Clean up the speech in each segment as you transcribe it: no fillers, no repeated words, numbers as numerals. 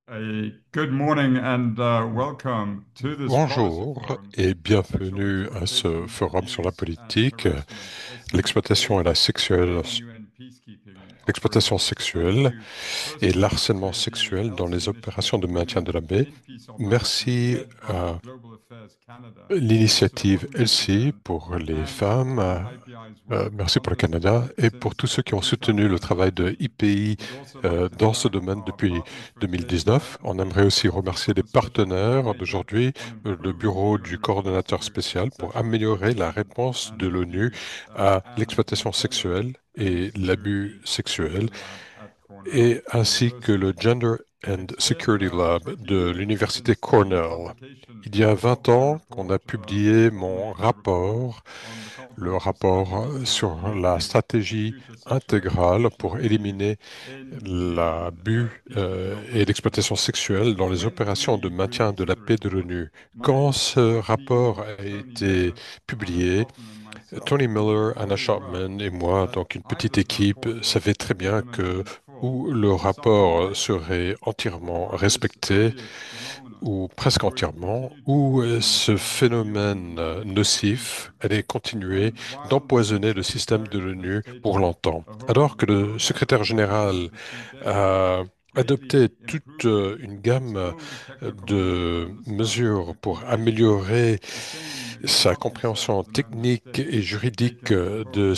Good morning and welcome to this policy Bonjour forum, et which will be bienvenue à ce translated forum sur la abuse and politique, harassment, l'exploitation et especially la sexuelle, in UN peacekeeping l'exploitation operations. Thank sexuelle you, et first of all, l'harcèlement to the sexuel dans les LC opérations Initiative de maintien de la Women paix. in Peace Operations, Merci led by à Global Affairs Canada, for l'initiative supporting these LC women pour les and femmes. supporting IPI's work Merci pour on le this Canada topic et pour tous since ceux qui ont soutenu le travail de 2019. IPI We'd also like to dans ce thank domaine our depuis partners for today's 2019. event, On the aimerait aussi Office remercier of les the Special partenaires Coordinator d'aujourd'hui, on le improving bureau du UN response coordonnateur to spécial, pour sexual améliorer la exploitation réponse and de l'ONU abuse, à and the l'exploitation Gender sexuelle and et l'abus Security sexuel, Future Lab at Cornell et ainsi que le University. Gender and It's been Security Lab 20 de years l'Université since the Cornell. publication Il y a 20 of the ans qu'on a report, the publié mon coordinator's report rapport, on the le comprehensive rapport strategy for sur la eliminating stratégie future sexual intégrale exploitation pour and abuse éliminer in UN l'abus peacekeeping et operations. l'exploitation sexuelle dans les When opérations de we maintien de released la the paix de report, l'ONU. Quand my ce rapport team, a Tony été Miller, Anna publié, Shopman, and myself, Tony knew Miller, Anna very well Shopman et moi, that donc une petite either the équipe, report was savaient très bien que implemented in full ou le or something rapport like it, serait entièrement or this respecté, odious phenomenon ou presque would entièrement, continue to ou worsen ce and phénomène beyond the nocif future. allait continuer And while the d'empoisonner le système de Secretary has l'ONU pour taken longtemps. a Alors whole que le host of secrétaire measures général to date, a adopté greatly toute improving une its gamme own technical de understanding of mesures the key pour issues, améliorer the same is sa not to say compréhension the member technique et states have juridique taken a whole de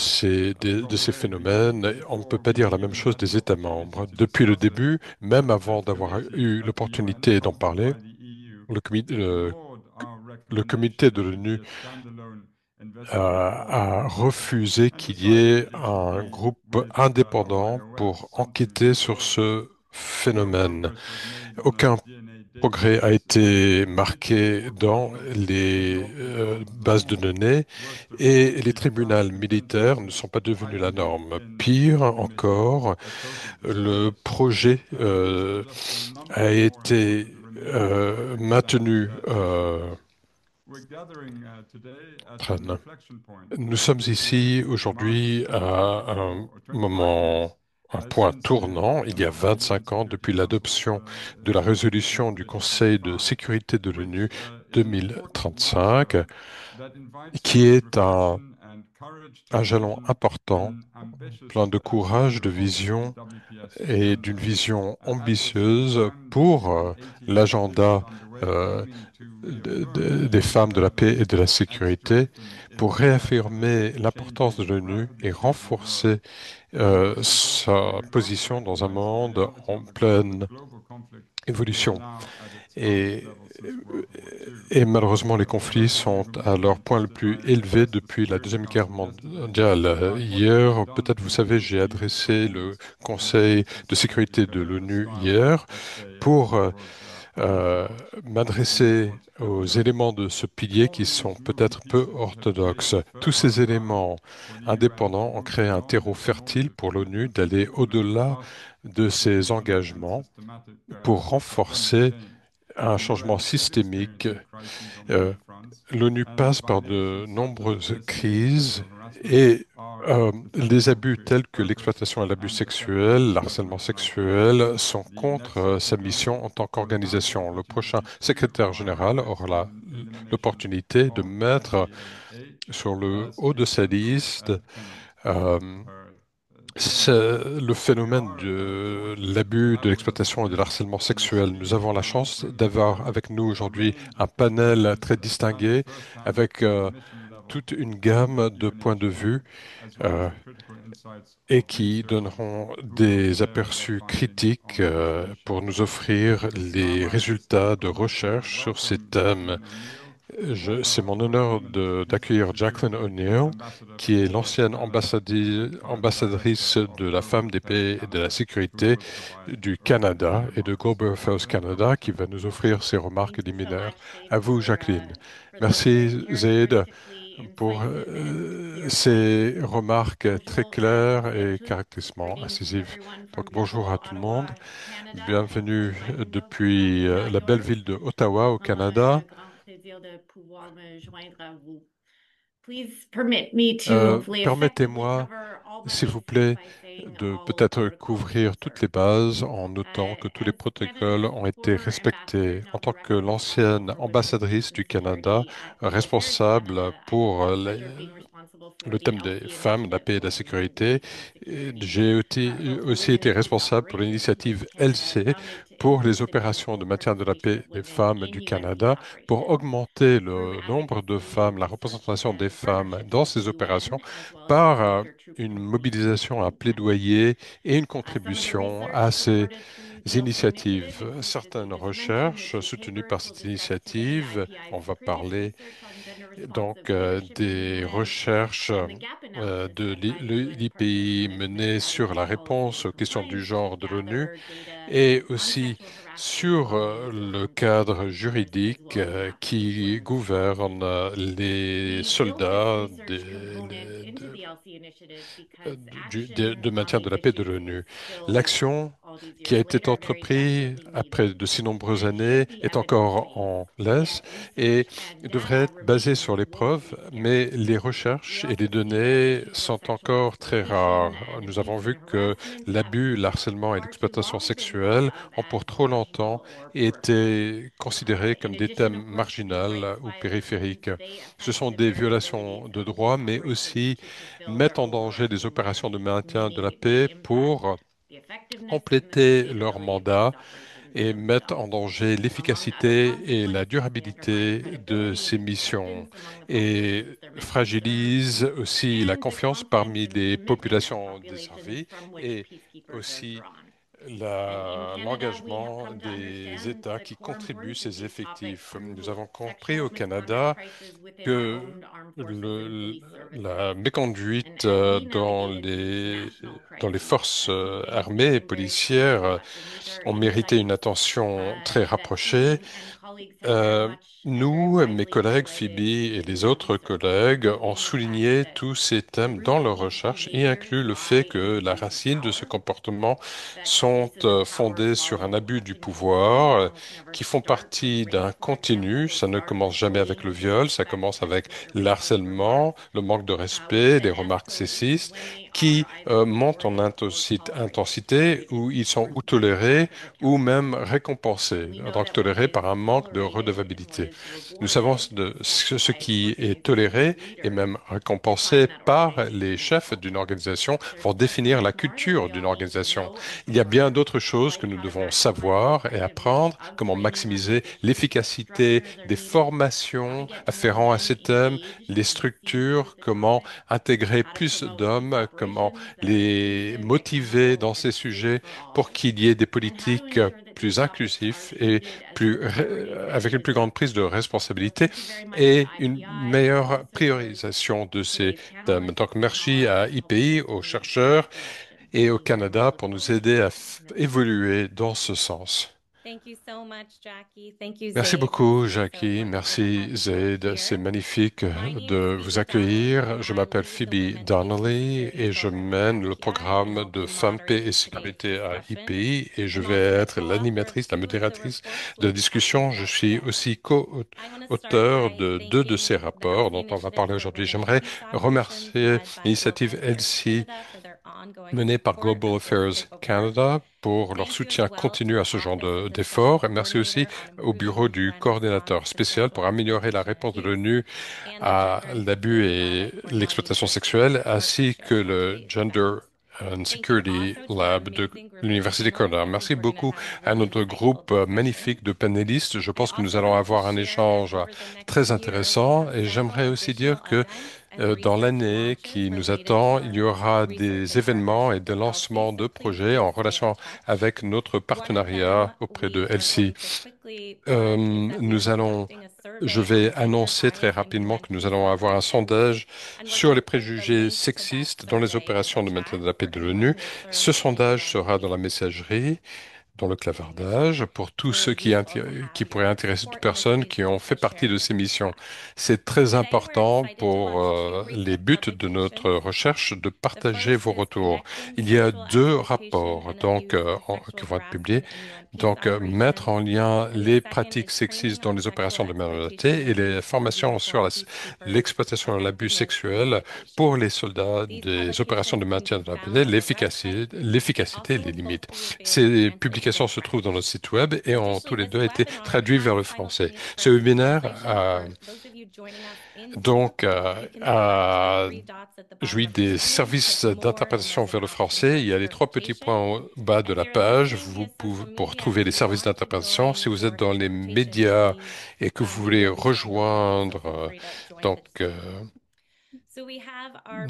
ces from the phénomènes, beginning, on ne peut before pas dire we la même even chose had the des États opportunity membres. to Depuis le discuss it. début, même The avant Fifth d'avoir Committee eu at the UN, l'opportunité d'en sponsored parler, by the EU, le, comi- le ignored our le comité recommendation de it should be l'ONU a standalone investigative a organization refusé and qu'il y decided ait it should un be groupe with indépendant IOS, pour something enquêter sur impossible. ce No phénomène. progress was made on a Aucun DNA progrès a database été and committee marqué dans workflow could les not be done. bases de Nor données was the et les quality tribunaux militaires consensus ne sont pas devenus la either norme. in Pire the committee encore, or associate le discussions. projet This was just a another more été important remaining maintenu. issue. We're gathering today at an Traîne. inflection point Nous sommes this year, ici March aujourd'hui à 2024 un or 25 years moment, un point since the tournant. Il y a adoption of the UN 25 ans Security depuis Council l'adoption de la résolution du Resolution Conseil de 25, sécurité de l'ONU which is an important 2035, milestone that invites qui both est reflection and courage to un jalon envision important, an ambitious plein de courage, future de of the vision WPS et d'une agenda. vision At the same ambitieuse time, the pour UN80 initiative l'agenda underway euh, aiming to reaffirm des its femmes de la paix et relevance de la and sécurité, strengthen its pour impact in a réaffirmer l'importance de changing, l'ONU et rapidly changing world. renforcer It is also a sa regrettable position dans un recognize the monde reality en of the pleine global conflict is évolution. now at its highest Et, level since World War II. et malheureusement, les For conflits those of you sont who may à be leur point le interested, plus I élevé addressed the depuis la Security Deuxième Guerre Council yesterday mondiale. about what we Hier, have done peut-être to vous savez, j'ai improve the adressé le performance Conseil of de security sécurité de l'ONU style, hier let's say, pour that was euh, unorthodox and m'adresser somewhat aux heterodox. éléments de ce pilier All qui of sont these moving peut-être peu pieces have laid orthodoxes. Tous ces fertile ground éléments for the UN to indépendants ont move créé un beyond terreau its more fertile pour routine l'ONU d'aller consideration of au-delà robust, de ses systemic, and engagements pour systemic renforcer change. un The changement UN is systémique. experiencing crises on Euh, many fronts, L'ONU and passe par de violations such as nombreuses this crises sexual harassment et are les essential abus to its tels que purpose l'exploitation et l'abus and effective sexuel, l'harcèlement operationalization. sexuel sont The contre next sa session mission en tant will thus qu'organisation. Le prochain continue secrétaire our général efforts aura on elimination l'opportunité de of mettre GAA sur le as haut de a sa central liste tenet of euh, her agenda. le We phénomène are de fortunate to l'abus, de have with us l'exploitation et de today l'harcèlement an sexuel. Nous esteemed avons la panel chance d'avoir representing avec nous a aujourd'hui range un of panel perspectives très spanning distingué firsthand avec from the mission level toute une of gamme the de points de UNHCR, vue as well as euh, the critical insights et of qui researchers donneront who will des share their aperçus findings critiques on this pour issue. nous offrir It's now les my distinct résultats de honor to recherche sur ces welcome thèmes. Jacqueline O'Neill, C'est former mon First honneur Woman Peace d'accueillir Jacqueline Security O'Neill, Ambassador qui est for l'ancienne Canada and current Director ambassadrice of de la Global femme des Affairs paix et de la Canada, who sécurité will provide du her Canada opening et de remarks. Global Affairs Welcome, Canada, qui va nous offrir ses remarques Thank you so liminaires. much, Zaid, À vous, Jacqueline. for those very Merci, Zaid, characteristically pour incisive and clear points. ces remarques très Bonjour à claires toutes et à et tous. caractéristiquement Greetings to incisives. everyone from Donc, bonjour beautiful à tout le monde. Ottawa, Canada, Bienvenue and I'm depuis la belle yours. ville de Ottawa, au Vraiment Canada. le grand plaisir de pouvoir me joindre à vous. Please permit me to hopefully effectively Permettez-moi, cover all that s'il I vous say plaît, by de peut-être couvrir toutes les bases en notant que tous les protocoles ont été respectés. En tant que l'ancienne ambassadrice du Canada, responsable pour le thème des femmes, la paix et la sécurité, et aussi été responsable pour l'initiative LC pour les opérations de maintien de la paix des femmes du Canada, pour augmenter le nombre de femmes, la représentation des femmes dans ces opérations par une mobilisation, un plaidoyer et une contribution à ces initiatives. Certaines recherches soutenues par cette initiative, on va parler donc des recherches de l'IPI menées sur la réponse aux questions du genre de l'ONU et aussi sur le cadre juridique qui gouverne les soldats de maintien de la paix de l'ONU. L'action qui a été entreprise après de si nombreuses années est encore en laisse et devrait être basée sur les preuves, mais les recherches et les données sont encore très rares. Nous avons vu que l'abus, l'harcèlement et l'exploitation sexuelle ont pour trop longtemps été considérés comme des thèmes marginaux ou périphériques. Ce sont des violations de droits, mais aussi mettent en danger des opérations de maintien de la paix pour compléter leur mandat et mettent en danger l'efficacité et la durabilité de ces missions et fragilisent aussi la confiance parmi les populations desservies et aussi l'engagement des États qui contribuent ces effectifs. Nous avons compris au Canada que la méconduite dans les forces armées et policières ont mérité une attention très rapprochée. Euh, Nous, mes collègues Phoebe et les autres collègues ont souligné tous ces thèmes dans leurs recherches y inclut le fait que la racine de ce comportement sont fondées sur un abus du pouvoir qui font partie d'un continu. Ça ne commence jamais avec le viol, ça commence avec l'harcèlement, le manque de respect, les remarques sexistes qui montent en intensité où ils sont ou tolérés ou même récompensés, donc tolérés par un manque de redevabilité. Nous savons ce qui est toléré et même récompensé par les chefs d'une organisation pour définir la culture d'une organisation. Il y a bien d'autres choses que nous devons savoir et apprendre, comment maximiser l'efficacité des formations afférentes à ces thèmes, les structures, comment intégrer plus d'hommes, comment les motiver dans ces sujets pour qu'il y ait des politiques plus inclusifs et avec une plus grande prise de responsabilité et une meilleure priorisation de ces thèmes. Donc, merci à IPI, aux chercheurs et au Canada pour nous aider à évoluer dans ce sens. Merci beaucoup, Jackie. Merci, Zaid. C'est magnifique de vous accueillir. Je m'appelle Phoebe Donnelly et je mène le programme de Femmes, Paix et Sécurité à IPI et je vais être l'animatrice, la modératrice de la discussion. Je suis aussi co-auteur de deux de ces rapports dont on va parler aujourd'hui. J'aimerais remercier l'initiative ELSI menée par Global Affairs Canada pour leur soutien continu à ce genre d'efforts. Et merci aussi au bureau du coordinateur spécial pour améliorer la réponse de l'ONU à l'abus et l'exploitation sexuelle, ainsi que le Gender and Security Lab de l'Université Cornell. Merci beaucoup à notre groupe magnifique de panélistes. Je pense que nous allons avoir un échange très intéressant et j'aimerais aussi dire que dans l'année qui nous attend, il y aura des événements et des lancements de projets en relation avec notre partenariat auprès de LC. Je vais annoncer très rapidement que nous allons avoir un sondage sur les préjugés sexistes dans les opérations de maintien de la paix de l'ONU. Ce sondage sera dans la messagerie dans le clavardage pour tous ceux qui pourraient intéresser toute personne qui ont fait partie de ces missions. C'est très important pour les buts de notre recherche de partager vos retours. Il y a deux rapports qui vont être publiés. Donc, mettre en lien les pratiques sexistes dans les opérations de minorité et les formations sur l'exploitation et l'abus sexuel pour les soldats des opérations de maintien de la paix, l'efficacité et les limites. Ces publications se trouvent dans notre site web et ont tous les deux été traduits vers le français. Ce webinaire a jouit des services d'interprétation vers le français. Il y a les trois petits points au bas de la page. Vous pouvez, pour trouver les services d'interprétation. Si vous êtes dans les médias et que vous voulez rejoindre, donc, euh,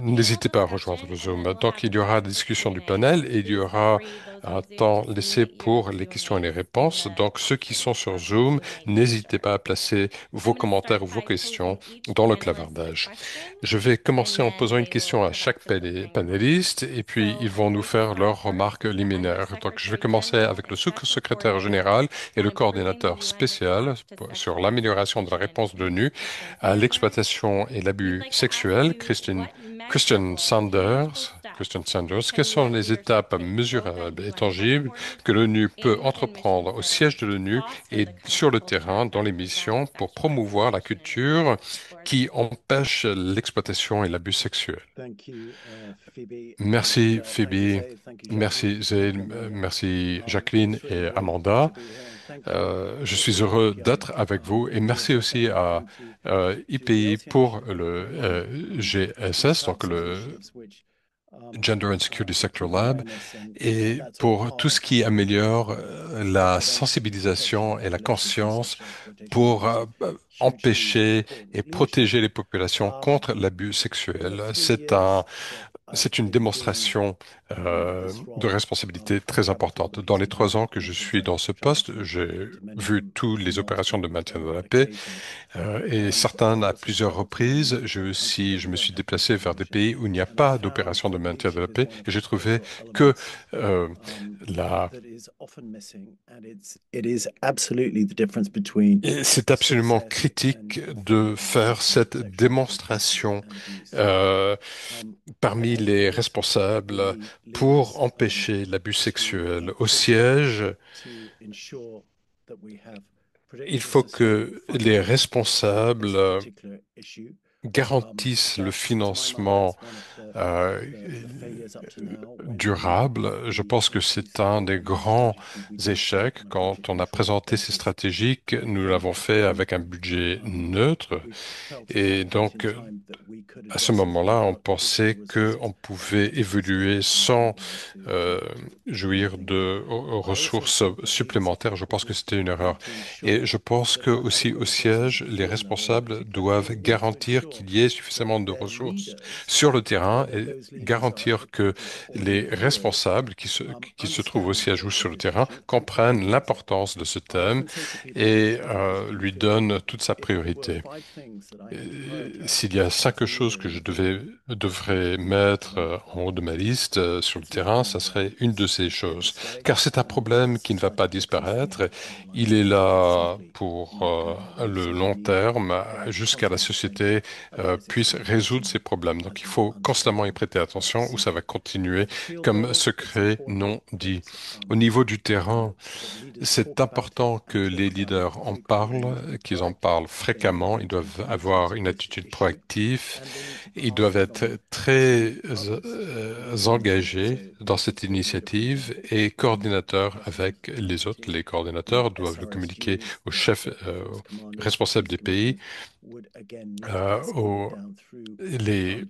n'hésitez pas à rejoindre le Zoom. Donc, il y aura des discussions du panel et il y aura un temps laissé pour les questions et les réponses. Donc, ceux qui sont sur Zoom, n'hésitez pas à placer vos commentaires ou vos questions dans le clavardage. Je vais commencer en posant une question à chaque panéliste et puis ils vont nous faire leurs remarques liminaires. Donc, je vais commencer avec le sous-secrétaire général et le coordinateur spécial sur l'amélioration de la réponse de l'ONU à l'exploitation et l'abus sexuel, Christian Sanders. Christian Sanders, quelles sont les étapes mesurables et tangibles que l'ONU peut entreprendre au siège de l'ONU et sur le terrain dans les missions pour promouvoir la culture qui empêche l'exploitation et l'abus sexuel? Merci Phoebe, merci Zaid, merci Jacqueline et Amanda. Je suis heureux d'être avec vous et merci aussi à IPI pour le GSS, donc le Gender and Security Sector Lab, et pour tout ce qui améliore la sensibilisation et la conscience pour empêcher et protéger les populations contre l'abus sexuel. C'est une démonstration de responsabilité très importante. Dans les 3 ans que je suis dans ce poste, j'ai vu toutes les opérations de maintien de la paix et certaines à plusieurs reprises. Je me suis déplacé vers des pays où il n'y a pas d'opération de maintien de la paix et j'ai trouvé que euh, la et c'est absolument critique de faire cette démonstration euh, parmi les responsables pour empêcher l'abus sexuel. Au siège, il faut que les responsables garantissent le financement euh, durable. Je pense que c'est un des grands échecs. Quand on a présenté ces stratégies, nous l'avons fait avec un budget neutre. Et donc, à ce moment-là, on pensait qu'on pouvait évoluer sans euh, jouir de ressources supplémentaires. Je pense que c'était une erreur. Et je pense que aussi au siège, les responsables doivent garantir qu'il y ait suffisamment de ressources sur le terrain et garantir que les responsables qui se trouvent au siège ou sur le terrain comprennent l'importance de ce thème et lui donnent toute sa priorité. S'il y a 5 choses que devrais mettre en haut de ma liste sur le terrain, ça serait une de ces choses. Car c'est un problème qui ne va pas disparaître. Il est là pour le long terme, jusqu'à la société puisse résoudre ces problèmes. Donc il faut constamment y prêter attention ou ça va continuer comme secret non dit. Au niveau du terrain, c'est important que les leaders en parlent, qu'ils en parlent fréquemment. Ils doivent avoir une attitude proactive. Ils doivent être très engagés dans cette initiative et coordinateurs avec les autres. Les coordinateurs doivent le communiquer aux chefs responsables des pays, aux les,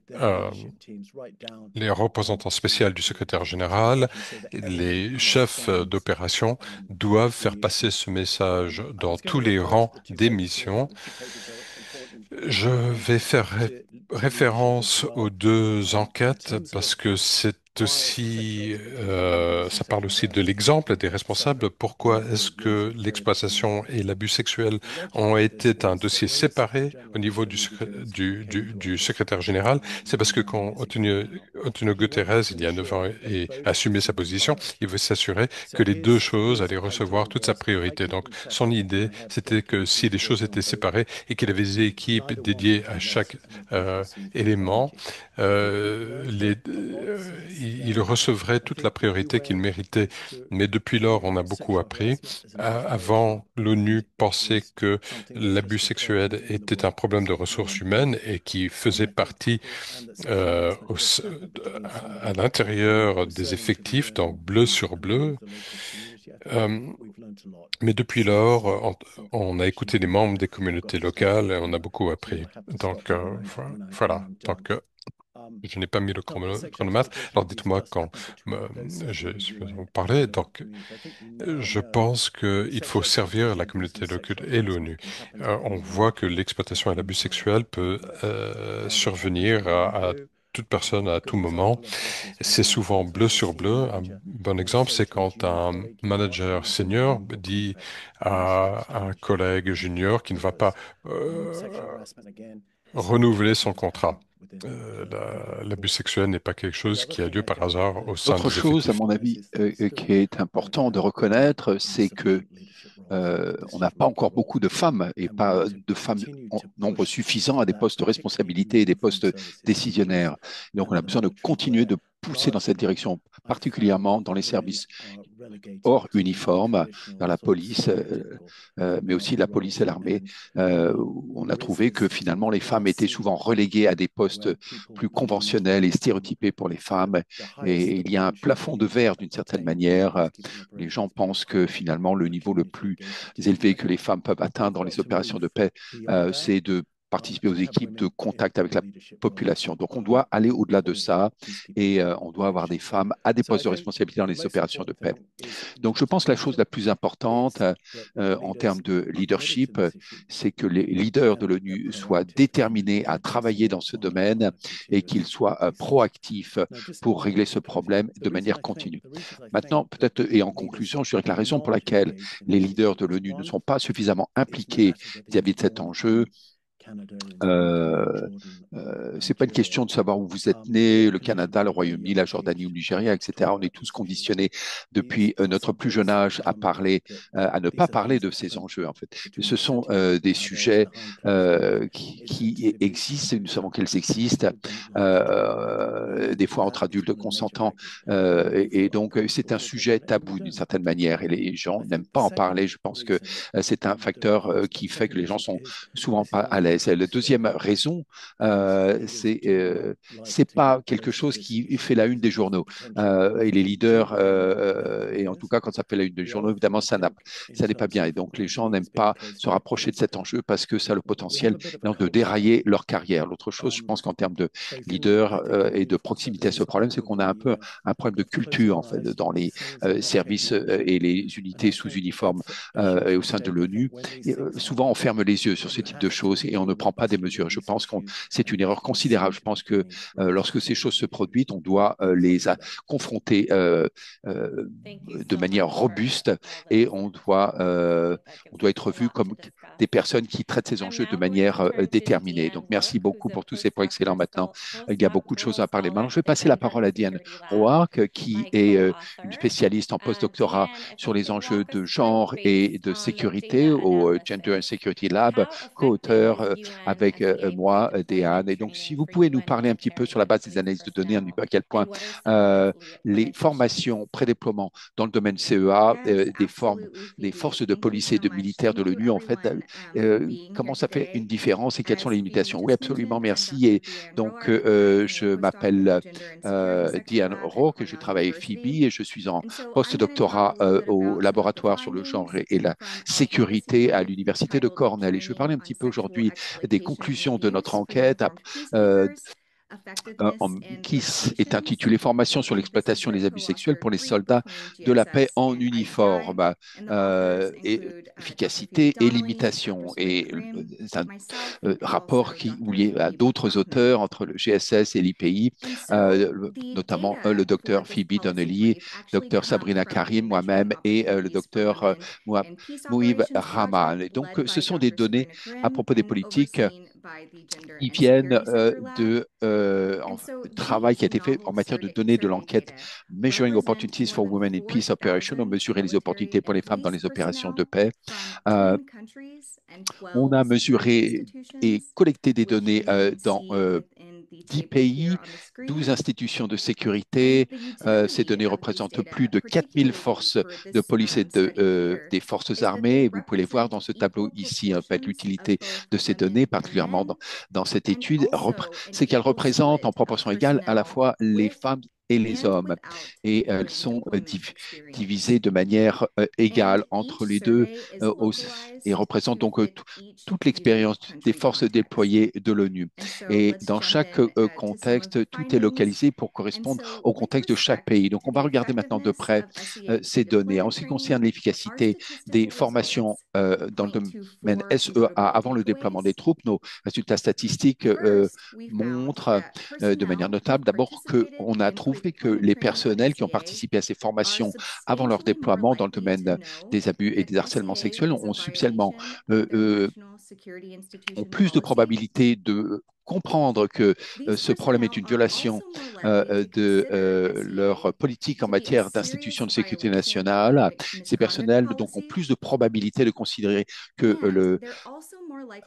les représentants spéciaux du secrétaire général, les chefs d'opération doivent faire passer ce message dans tous les rangs des missions. Je vais faire référence aux 2 enquêtes parce que c'est aussi ça parle aussi de l'exemple des responsables. Pourquoi est-ce que l'exploitation et l'abus sexuel ont été un dossier séparé au niveau du secrétaire général? C'est parce que quand Antonio Guterres, il y a 9 ans, a assumé sa position, il veut s'assurer que les deux choses allaient recevoir toute sa priorité. Donc, son idée, c'était que si les choses étaient séparées et qu'il avait des équipes dédiées à chaque élément, il recevrait toute la priorité qu'il méritait. Mais depuis lors, on a beaucoup appris. Avant, l'ONU pensait que l'abus sexuel était un problème de ressources humaines et qui faisait partie à l'intérieur des effectifs, donc bleu sur bleu. Euh, mais depuis lors, on a écouté les membres des communautés locales et on a beaucoup appris. Donc, voilà. Donc, je n'ai pas mis le chronomètre. Alors, dites-moi quand euh, je suis parler. Donc, je pense qu'il faut servir la communauté locale et l'ONU. On voit que l'exploitation et l'abus sexuel peut survenir à toute personne à tout moment. C'est souvent bleu sur bleu. Un bon exemple, c'est quand un manager senior dit à un collègue junior qui ne va pas renouveler son contrat. L'abus sexuel n'est pas quelque chose qui a lieu par hasard au sein Autre des chose, à effectifs. mon avis, qui est important de reconnaître, c'est que on n'a pas encore beaucoup de femmes et pas de femmes en nombre suffisant à des postes de responsabilité et des postes décisionnaires. Donc, on a besoin de continuer de pousser dans cette direction, particulièrement dans les services hors uniforme, dans la police, mais aussi la police et l'armée. On a trouvé que finalement les femmes étaient souvent reléguées à des postes plus conventionnels et stéréotypés pour les femmes. Et il y a un plafond de verre d'une certaine manière. Les gens pensent que finalement le niveau le plus élevé que les femmes peuvent atteindre dans les opérations de paix, c'est de participer aux équipes de contact avec la population. Donc, on doit aller au-delà de ça et on doit avoir des femmes à des postes de responsabilité dans les opérations de paix. Donc, je pense que la chose la plus importante en termes de leadership, c'est que les leaders de l'ONU soient déterminés à travailler dans ce domaine et qu'ils soient proactifs pour régler ce problème de manière continue. Maintenant, peut-être, et en conclusion, je dirais que la raison pour laquelle les leaders de l'ONU ne sont pas suffisamment impliqués vis-à-vis de cet enjeu, c'est pas une question de savoir où vous êtes né, le Canada, le Royaume-Uni, la Jordanie ou le Nigeria, etc. On est tous conditionnés depuis notre plus jeune âge à parler, à ne pas parler de ces enjeux, en fait. Ce sont des sujets qui existent, nous savons qu'elles existent, des fois entre adultes consentants, et donc c'est un sujet tabou d'une certaine manière, et les gens n'aiment pas en parler. Je pense que c'est un facteur qui fait que les gens sont souvent pas à l'aise. La deuxième raison, c'est pas quelque chose qui fait la une des journaux. Et les leaders, et en tout cas quand ça fait la une des journaux, évidemment ça n'est pas bien. Et donc les gens n'aiment pas se rapprocher de cet enjeu parce que ça a le potentiel de dérailler leur carrière. L'autre chose, je pense qu'en termes de leader et de proximité à ce problème, c'est qu'on a un peu un problème de culture en fait dans les services et les unités sous uniforme et au sein de l'ONU. Souvent on ferme les yeux sur ce type de choses et on ne prend pas des mesures. Je pense que c'est une erreur considérable. Je pense que lorsque ces choses se produisent, on doit confronter de manière robuste et on doit être vu comme des personnes qui traitent ces enjeux de manière déterminée. Donc, merci beaucoup pour tous ces points excellents. Maintenant, il y a beaucoup de choses à parler. Maintenant, je vais passer la parole à Diane Roark, qui est une spécialiste en postdoctorat sur les enjeux de genre et de sécurité au Gender and Security Lab, co-auteur avec moi, Déane. Et donc, si vous pouvez nous parler un petit peu sur la base des analyses de données, un petit peu à quel point les formations pré-déploiement dans le domaine CEA, des forces de police et de militaires de l'ONU, en fait, comment ça fait une différence et quelles sont les limitations? Oui, absolument, merci. Et donc, je m'appelle Diane Roque, je travaille avec Phoebe et je suis en post-doctorat au laboratoire sur le genre et la sécurité à l'Université de Cornell. Et je vais parler un petit peu aujourd'hui des conclusions de notre enquête. qui est intitulé Formation sur l'exploitation et les abus sexuels pour les soldats de la paix en uniforme, et efficacité et limitation. Et c'est un rapport où il y a d'autres auteurs entre le GSS et l'IPI, notamment le docteur Phoebe Donnelly, docteur Sabrina Karim, moi-même et le docteur Mouib Rahman. Et donc, ce sont des données à propos des politiques qui viennent travail qui a été fait en matière de données de l'enquête Measuring Opportunities for Women in Peace Operations, on mesurait les opportunités pour les femmes dans les opérations de paix. On a mesuré et collecté des données dans 10 pays, 12 institutions de sécurité. Ces données représentent plus de 4000 forces de police et des forces armées. Et vous pouvez les voir dans ce tableau ici, en fait, l'utilité de ces données, particulièrement dans cette étude, c'est qu'elles représentent en proportion égale à la fois les femmes et les hommes. Et elles sont divisées de manière égale entre les deux et représentent donc toute l'expérience des forces déployées de l'ONU. Et dans chaque contexte, tout est localisé pour correspondre au contexte de chaque pays. Donc, on va regarder maintenant de près ces données. En ce qui concerne l'efficacité des formations dans le domaine SEA avant le déploiement des troupes, nos résultats statistiques montrent de manière notable d'abord qu'on a trouvé que les personnels qui ont participé à ces formations avant leur déploiement dans le domaine des abus et des harcèlements sexuels ont substantiellement ont plus de probabilité de comprendre que ce problème est une violation de leur politique en matière d'institutions de sécurité nationale. Ces personnels donc ont plus de probabilité de considérer que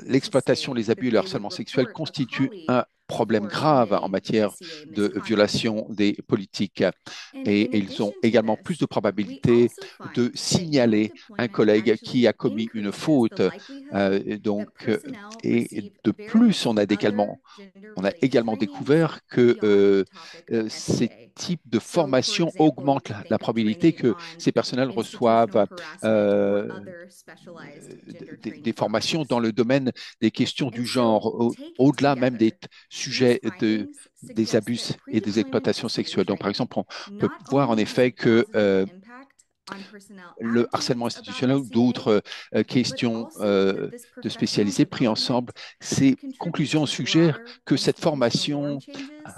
l'exploitation, les abus et le harcèlement sexuel constituent un problème grave en matière de violation des politiques. Et ils ont également plus de probabilité de signaler un collègue qui a commis une faute. Et de plus, on a également découvert que ces types de formations augmentent la probabilité que ces personnels reçoivent des formations dans le domaine des questions du genre, au-delà même des sujets des abus et des exploitations sexuelles. Donc, par exemple, on peut voir en effet que le harcèlement institutionnel ou d'autres questions de spécialisés pris ensemble, ces conclusions suggèrent que cette formation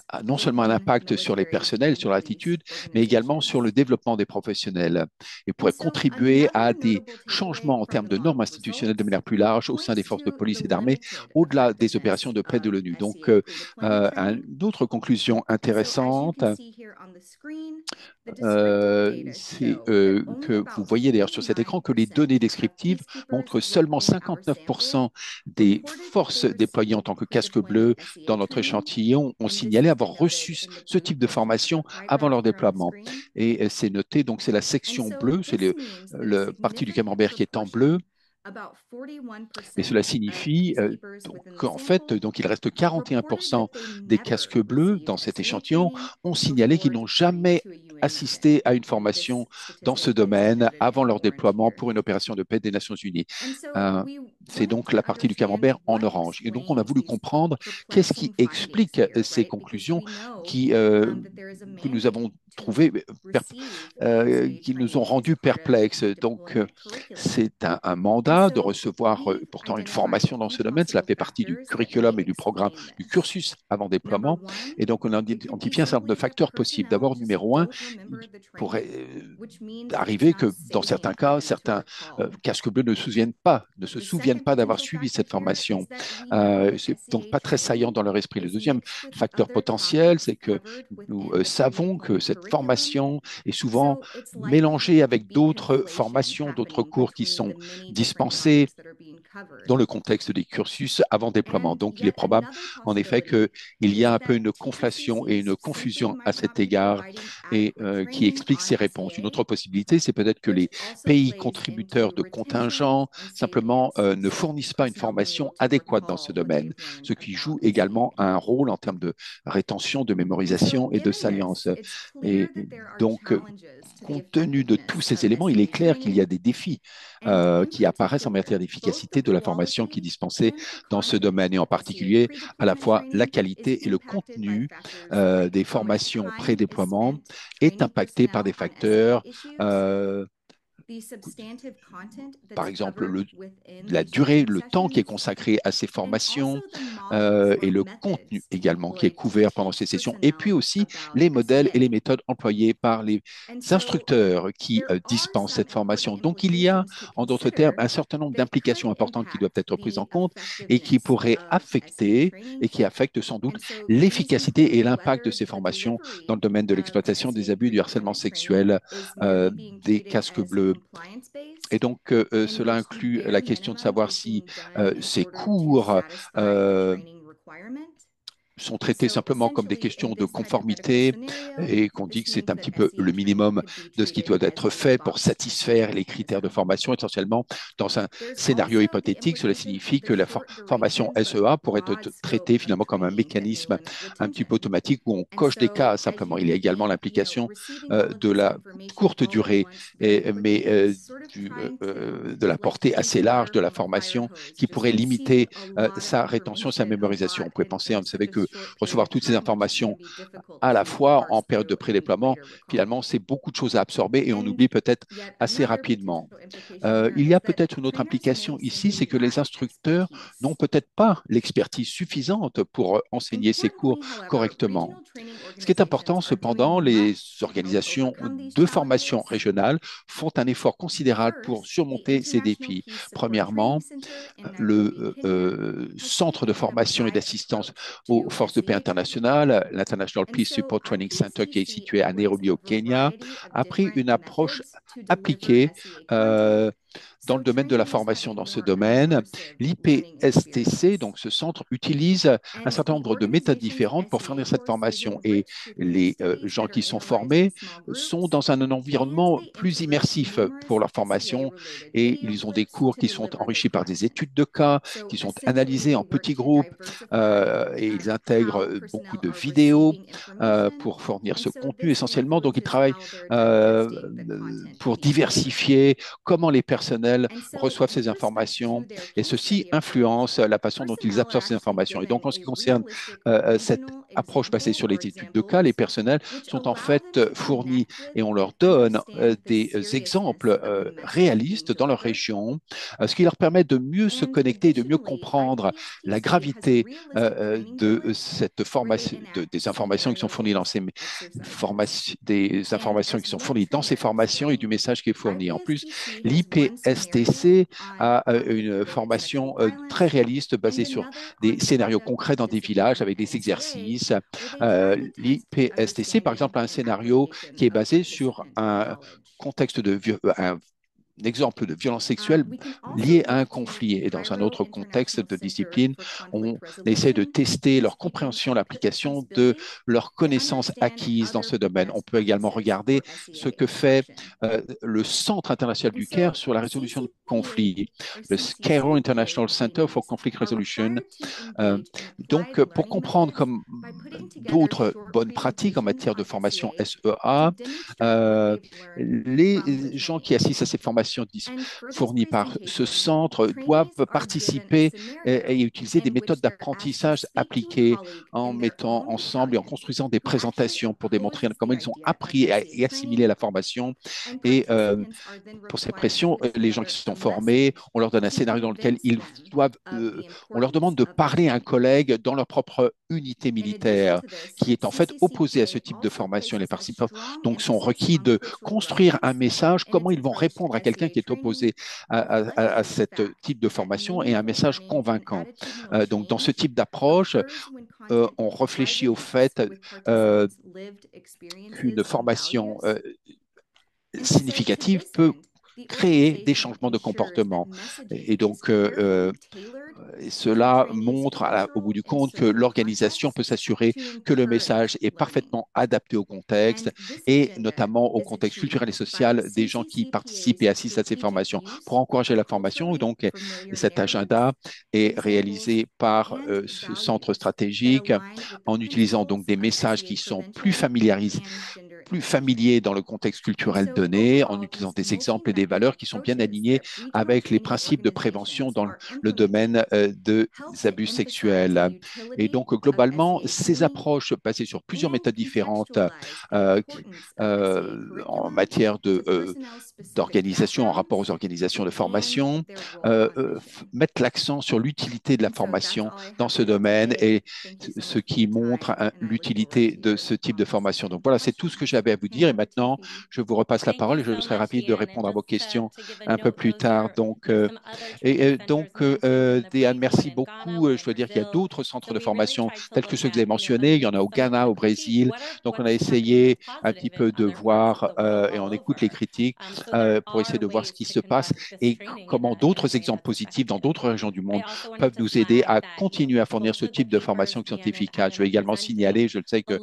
a non seulement un impact sur les personnels, sur l'attitude, mais également sur le développement des professionnels et pourrait contribuer à des changements en termes de normes institutionnelles de manière plus large au sein des forces de police et d'armée, au-delà des opérations de paix de l'ONU. Donc, une autre conclusion intéressante, c'est que vous voyez d'ailleurs sur cet écran que les données descriptives montrent que seulement 59% des forces déployées en tant que casque bleu dans notre échantillon ont signalé avoir reçu ce type de formation avant leur déploiement. Et c'est noté, donc c'est la section bleue, c'est le parti du camembert qui est en bleu. Et cela signifie qu'en fait, donc, il reste 41% des casques bleus dans cet échantillon ont signalé qu'ils n'ont jamais assisté à une formation dans ce domaine avant leur déploiement pour une opération de paix des Nations Unies. C'est donc la partie du camembert en orange. Et donc, on a voulu comprendre qu'est-ce qui explique ces conclusions que nous avons trouvées, qui nous ont rendus perplexes. Donc, c'est un mandat de recevoir pourtant une formation dans ce domaine. Cela fait partie du curriculum et du programme du cursus avant déploiement. Et donc, on a identifié un certain nombre de facteurs possibles. D'abord, numéro un, il pourrait arriver que dans certains cas, certains casques bleus ne se souviennent pas d'avoir suivi cette formation. C'est donc pas très saillant dans leur esprit. Le deuxième facteur potentiel, c'est que nous savons que cette formation est souvent mélangée avec d'autres formations, d'autres cours qui sont dispensés dans le contexte des cursus avant déploiement. Donc, il est probable, en effet, qu'il y a un peu une conflation et une confusion à cet égard et qui explique ces réponses. Une autre possibilité, c'est peut-être que les pays contributeurs de contingents simplement ne fournissent pas une formation adéquate dans ce domaine, ce qui joue également un rôle en termes de rétention, de mémorisation et de salience. Et donc, compte tenu de tous ces éléments, il est clair qu'il y a des défis qui apparaissent en matière d'efficacité de la formation qui est dispensée dans ce domaine, et en particulier à la fois la qualité et le contenu des formations pré-déploiement est impacté par des facteurs par exemple, la durée, le temps qui est consacré à ces formations et le contenu également qui est couvert pendant ces sessions, et puis aussi les modèles et les méthodes employées par les instructeurs qui dispensent cette formation. Donc, il y a, en d'autres termes, un certain nombre d'implications importantes qui doivent être prises en compte et qui pourraient affecter et qui affectent sans doute l'efficacité et l'impact de ces formations dans le domaine de l'exploitation des abus et du harcèlement sexuel des casques bleus. Et donc, cela inclut la question de savoir si ces cours sont traités simplement comme des questions de conformité et qu'on dit que c'est un petit peu le minimum de ce qui doit être fait pour satisfaire les critères de formation. Essentiellement, dans un scénario hypothétique, cela signifie que la formation SEA pourrait être traitée finalement comme un mécanisme un petit peu automatique où on coche des cas simplement. Il y a également l'implication de la courte durée, mais de la portée assez large de la formation qui pourrait limiter sa rétention, sa mémorisation. On pourrait penser, vous savez, que recevoir toutes ces informations à la fois en période de pré-déploiement, finalement, c'est beaucoup de choses à absorber et on oublie peut-être assez rapidement. Il y a peut-être une autre implication ici, c'est que les instructeurs n'ont peut-être pas l'expertise suffisante pour enseigner ces cours correctement. Ce qui est important, cependant, les organisations de formation régionale font un effort considérable pour surmonter ces défis. Premièrement, le centre de formation et d'assistance aux forces de paix internationales, l'International Peace Support Training Center, qui est situé à Nairobi au Kenya, a pris une approche appliquée dans le domaine de la formation dans ce domaine. L'IPSTC, donc ce centre, utilise un certain nombre de méthodes différentes pour fournir cette formation, et les gens qui sont formés sont dans un environnement plus immersif pour leur formation, et ils ont des cours qui sont enrichis par des études de cas, qui sont analysés en petits groupes, et ils intègrent beaucoup de vidéos pour fournir ce contenu essentiellement. Donc, ils travaillent pour diversifier comment les personnels reçoivent ces informations, et ceci influence la façon dont ils absorbent ces informations. Et donc, en ce qui concerne cette approche basée sur les études de cas, les personnels sont en fait fournis et on leur donne des exemples réalistes dans leur région, ce qui leur permet de mieux se connecter et de mieux comprendre la gravité de cette formation, des informations qui sont fournies dans ces des informations qui sont fournies dans ces formations et du message qui est fourni. En plus, l'IPSTC a une formation très réaliste basée sur des scénarios concrets dans des villages avec des exercices. L'IPSTC, par exemple, a un scénario qui est basé sur un contexte de un exemple de violence sexuelle liée à un conflit. Et dans un autre contexte de discipline, on essaie de tester leur compréhension, l'application de leurs connaissances acquises dans ce domaine. On peut également regarder ce que fait le Centre international du Caire sur la résolution de conflits, le Cairo International Center for Conflict Resolution. Donc, pour comprendre comme d'autres bonnes pratiques en matière de formation SEA, les gens qui assistent à ces formations fournies par ce centre doivent participer et utiliser des méthodes d'apprentissage appliquées en mettant ensemble et en construisant des présentations pour démontrer comment ils ont appris et assimilé la formation. Et pour ces pressions, les gens qui sont formés, on leur donne un scénario dans lequel ils doivent, on leur demande de parler à un collègue dans leur propre unité militaire qui est en fait opposée à ce type de formation. Les participants donc sont requis de construire un message, comment ils vont répondre à quelqu'un qui est opposé à ce type de formation, et un message convaincant. Donc dans ce type d'approche, on réfléchit au fait qu'une formation significative peut créer des changements de comportement. Et donc, Et cela montre au bout du compte que l'organisation peut s'assurer que le message est parfaitement adapté au contexte et notamment au contexte culturel et social des gens qui participent et assistent à ces formations. Pour encourager la formation, donc, cet agenda est réalisé par ce centre stratégique en utilisant donc des messages qui sont plus familiers dans le contexte culturel donné, en utilisant des exemples et des valeurs qui sont bien alignés avec les principes de prévention dans le domaine des abus sexuels. Et donc, globalement, ces approches basées sur plusieurs méthodes différentes euh, en matière d'organisation, en rapport aux organisations de formation, mettent l'accent sur l'utilité de la formation dans ce domaine et ce qui montre l'utilité de ce type de formation. Donc voilà, c'est tout ce que j'avais à vous dire. Et maintenant, je vous repasse la parole et je serai ravi de répondre à vos questions un peu plus tard. Diane, merci beaucoup. Je dois dire qu'il y a d'autres centres de formation tels que ceux que vous avez mentionnés. Il y en a au Ghana, au Brésil. Donc, on a essayé un petit peu de voir et on écoute les critiques pour essayer de voir ce qui se passe et comment d'autres exemples positifs dans d'autres régions du monde peuvent nous aider à continuer à fournir ce type de formation qui sont efficaces. Je vais également signaler, je le sais que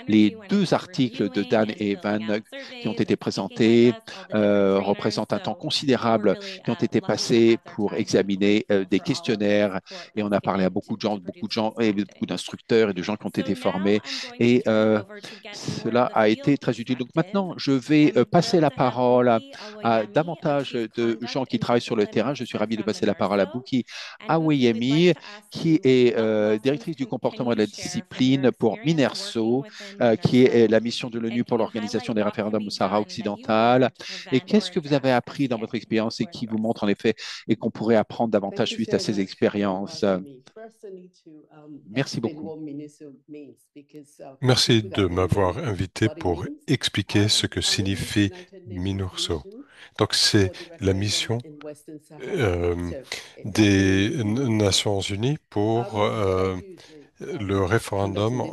les deux articles de Dan et Evan qui ont été présentés représentent un temps considérable qui ont été passés pour examiner des questionnaires et on a parlé à beaucoup de gens et beaucoup d'instructeurs et de gens qui ont été formés et cela a été très utile. Donc maintenant, je vais passer la parole à davantage de gens qui travaillent sur le terrain. Je suis ravi de passer la parole à Buki Aweyemi, qui est directrice du comportement et de la discipline pour Minerso, qui est la mission de l'ONU pour l'organisation des référendums au Sahara occidental. Et qu'est-ce que vous avez appris dans votre expérience et qui vous montre en effet et qu'on pourrait apprendre davantage suite à ces expériences? Merci beaucoup. Merci de m'avoir invité pour expliquer ce que signifie MINURSO. Donc, c'est la mission euh, des Nations Unies pour le référendum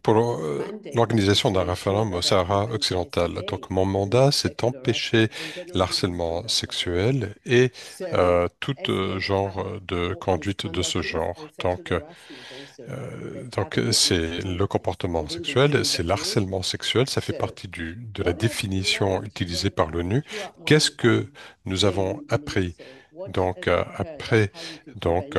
pour l'organisation d'un référendum au Sahara occidental. Donc, mon mandat, c'est d'empêcher l'harcèlement sexuel et tout genre de conduite de ce genre. Donc, c'est le comportement sexuel, c'est l'harcèlement sexuel, ça fait partie de la définition utilisée par l'ONU. Qu'est-ce que nous avons appris? Donc, après, donc,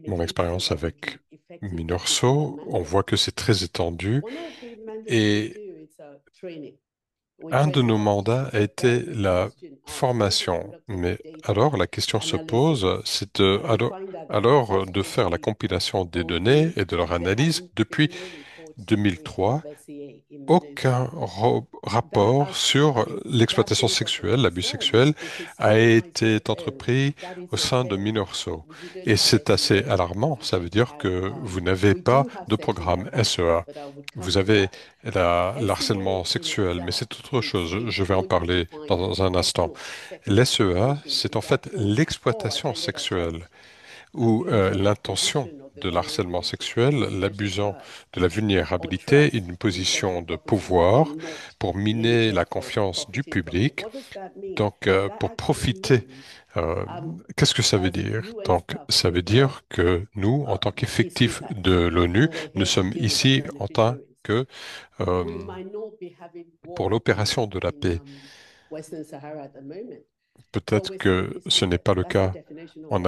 mon expérience avec Minorso, on voit que c'est très étendu et un de nos mandats a été la formation. Mais alors, la question se pose, c'est alors de faire la compilation des données et de leur analyse depuis 2003 aucun rapport sur l'exploitation sexuelle, l'abus sexuel, a été entrepris au sein de Minorso. Et c'est assez alarmant. Ça veut dire que vous n'avez pas de programme SEA. Vous avez l'harcèlement sexuel, mais c'est autre chose. Je vais en parler dans un instant. L'SEA, c'est en fait l'exploitation sexuelle ou l'intention de l'harcèlement sexuel, l'abusant de la vulnérabilité, une position de pouvoir pour miner la confiance du public, donc pour profiter. euh, Qu'est-ce que ça veut dire? Donc, ça veut dire que nous, en tant qu'effectifs de l'ONU, nous sommes ici en tant que euh, pour l'opération de la paix. Peut-être que ce n'est pas le cas en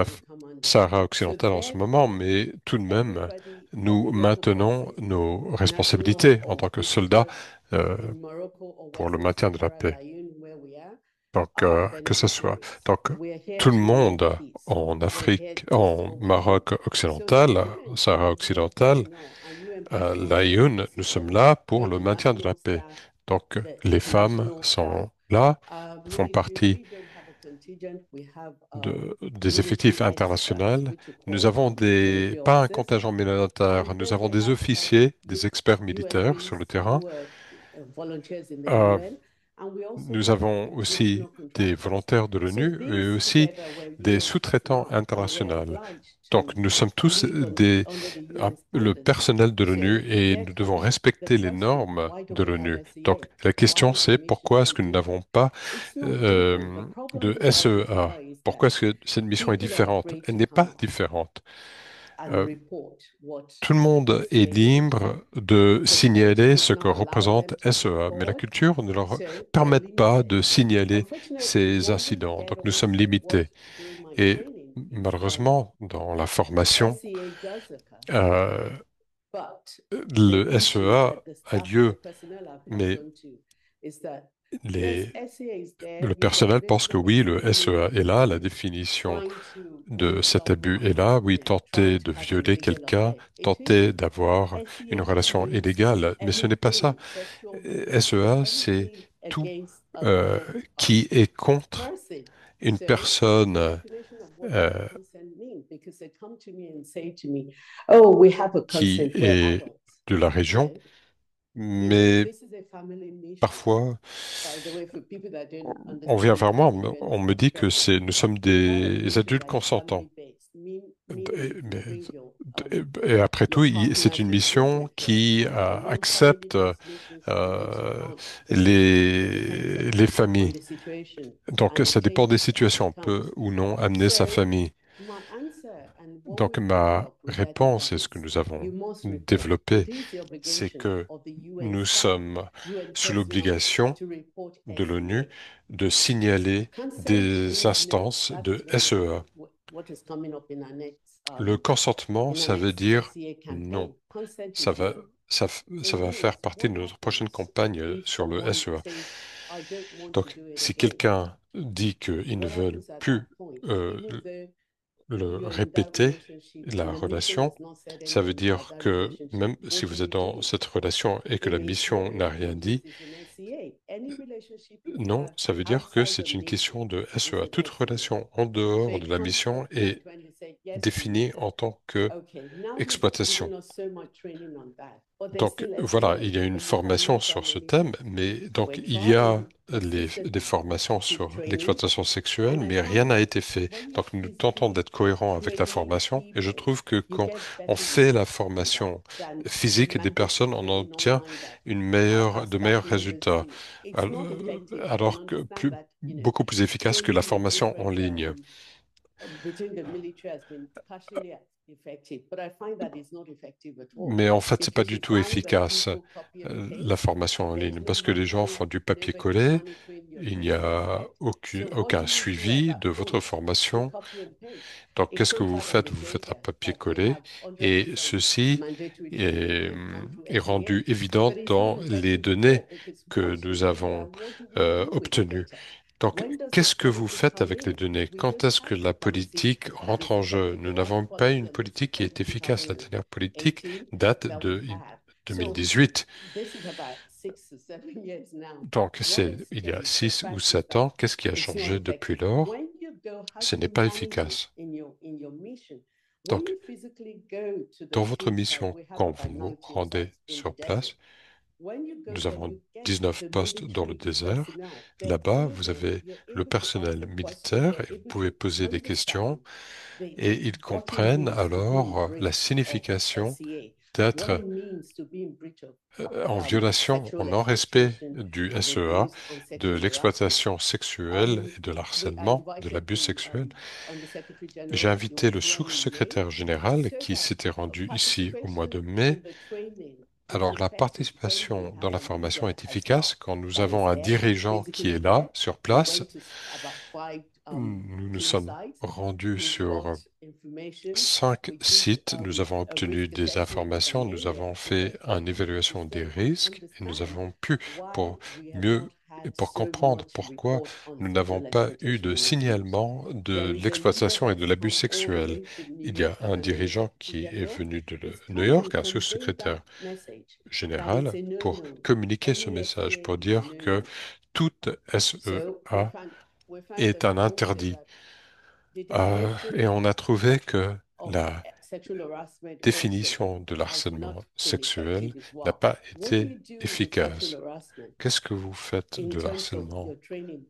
Sahara occidental en ce moment, mais tout de même, nous maintenons nos responsabilités en tant que soldats euh, pour le maintien de la paix. Donc, que ce soit donc tout le monde en Afrique, en Maroc occidental, Sahara occidental, l'AIUN, nous sommes là pour le maintien de la paix. Donc, les femmes sont là, font partie des effectifs internationaux. Nous avons pas un contingent militaire, nous avons des officiers, des experts militaires sur le terrain. Euh, Nous avons aussi des volontaires de l'ONU et aussi des sous-traitants internationaux. Donc, nous sommes tous le personnel de l'ONU et nous devons respecter les normes de l'ONU. Donc, la question, c'est pourquoi est-ce que nous n'avons pas de SEA? Pourquoi est-ce que cette mission est différente? Elle n'est pas différente. Euh, Tout le monde est libre de signaler ce que représente SEA, mais la culture ne leur permet pas de signaler ces incidents. Donc, nous sommes limités. Et malheureusement, dans la formation, euh, le SEA a lieu, mais les, le personnel pense que oui, le SEA est là, la définition de cet abus est là, oui, tenter de violer quelqu'un, tenter d'avoir une relation illégale, mais ce n'est pas ça. SEA, c'est tout euh, qui est contre une personne qui est de la région, mais parfois, on vient vers moi, on me dit que nous sommes des adultes consentants. Et après tout, c'est une mission qui accepte les familles. Donc, ça dépend des situations. On peut ou non amener sa famille. Donc, ma réponse et ce que nous avons développé, c'est que nous sommes sous l'obligation de l'ONU de signaler des instances de SEA. Le consentement, ça veut dire non. Ça va, ça va faire partie de notre prochaine campagne sur le SEA. Donc, si quelqu'un dit qu'il ne veut plus euh, le répéter, la relation, ça veut dire que même si vous êtes dans cette relation et que la mission n'a rien dit, non, ça veut dire que c'est une question de SEA. Toute relation en dehors de la mission est définie en tant que exploitation. Donc voilà, il y a une formation sur ce thème, mais donc il y a des formations sur l'exploitation sexuelle, mais rien n'a été fait. Donc nous tentons d'être cohérents avec la formation, et je trouve que quand on fait la formation physique des personnes, on obtient de meilleurs résultats, alors que beaucoup plus efficace que la formation en ligne. Mais en fait, c'est pas du tout efficace, la formation en ligne, parce que les gens font du papier-collé, il n'y a aucun suivi de votre formation. Donc, qu'est-ce que vous faites? Vous faites un papier-collé, et ceci est rendu évident dans les données que nous avons obtenues. Donc, qu'est-ce que vous faites avec les données? Quand est-ce que la politique rentre en jeu? Nous n'avons pas une politique qui est efficace. La dernière politique date de 2018. Donc, il y a 6 ou 7 ans. Qu'est-ce qui a changé depuis lors? Ce n'est pas efficace. Donc, dans votre mission, quand vous vous rendez sur place, nous avons 19 postes dans le désert. Là-bas, vous avez le personnel militaire et vous pouvez poser des questions, et ils comprennent alors la signification d'être en violation, en non-respect du SEA, de l'exploitation sexuelle et de l'harcèlement, de l'abus sexuel. J'ai invité le sous-secrétaire général qui s'était rendu ici au mois de mai. Alors, la participation dans la formation est efficace quand nous avons un dirigeant qui est là, sur place. Nous nous sommes rendus sur 5 sites, nous avons obtenu des informations, nous avons fait une évaluation des risques, et nous avons pu, pour mieux et pour comprendre pourquoi nous n'avons pas eu de signalement de l'exploitation et de l'abus sexuel. Il y a un dirigeant qui est venu de New York, un sous-secrétaire général, pour communiquer ce message, pour dire que toute SEA est un interdit. Et on a trouvé que la définition de l'harcèlement sexuel n'a pas été efficace. Qu'est-ce que vous faites de l'harcèlement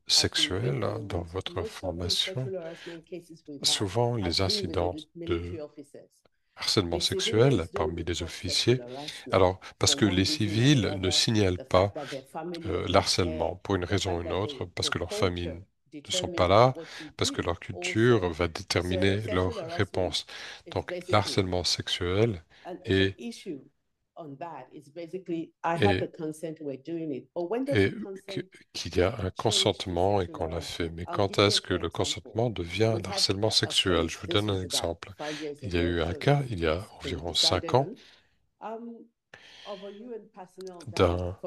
sexuel dans votre formation? Souvent, les incidents de harcèlement sexuel parmi les officiers. Alors, parce que les civils ne signalent pas l'harcèlement pour une raison ou une autre, parce que leurs familles ne sont pas là, parce que leur culture va déterminer leur réponse. Donc, l'harcèlement sexuel est, est, est que- qu'il y a un consentement et qu'on l'a fait. Mais quand est-ce que le consentement devient un harcèlement sexuel? Je vous donne un exemple. Il y a eu un cas, il y a environ 5 ans, d'un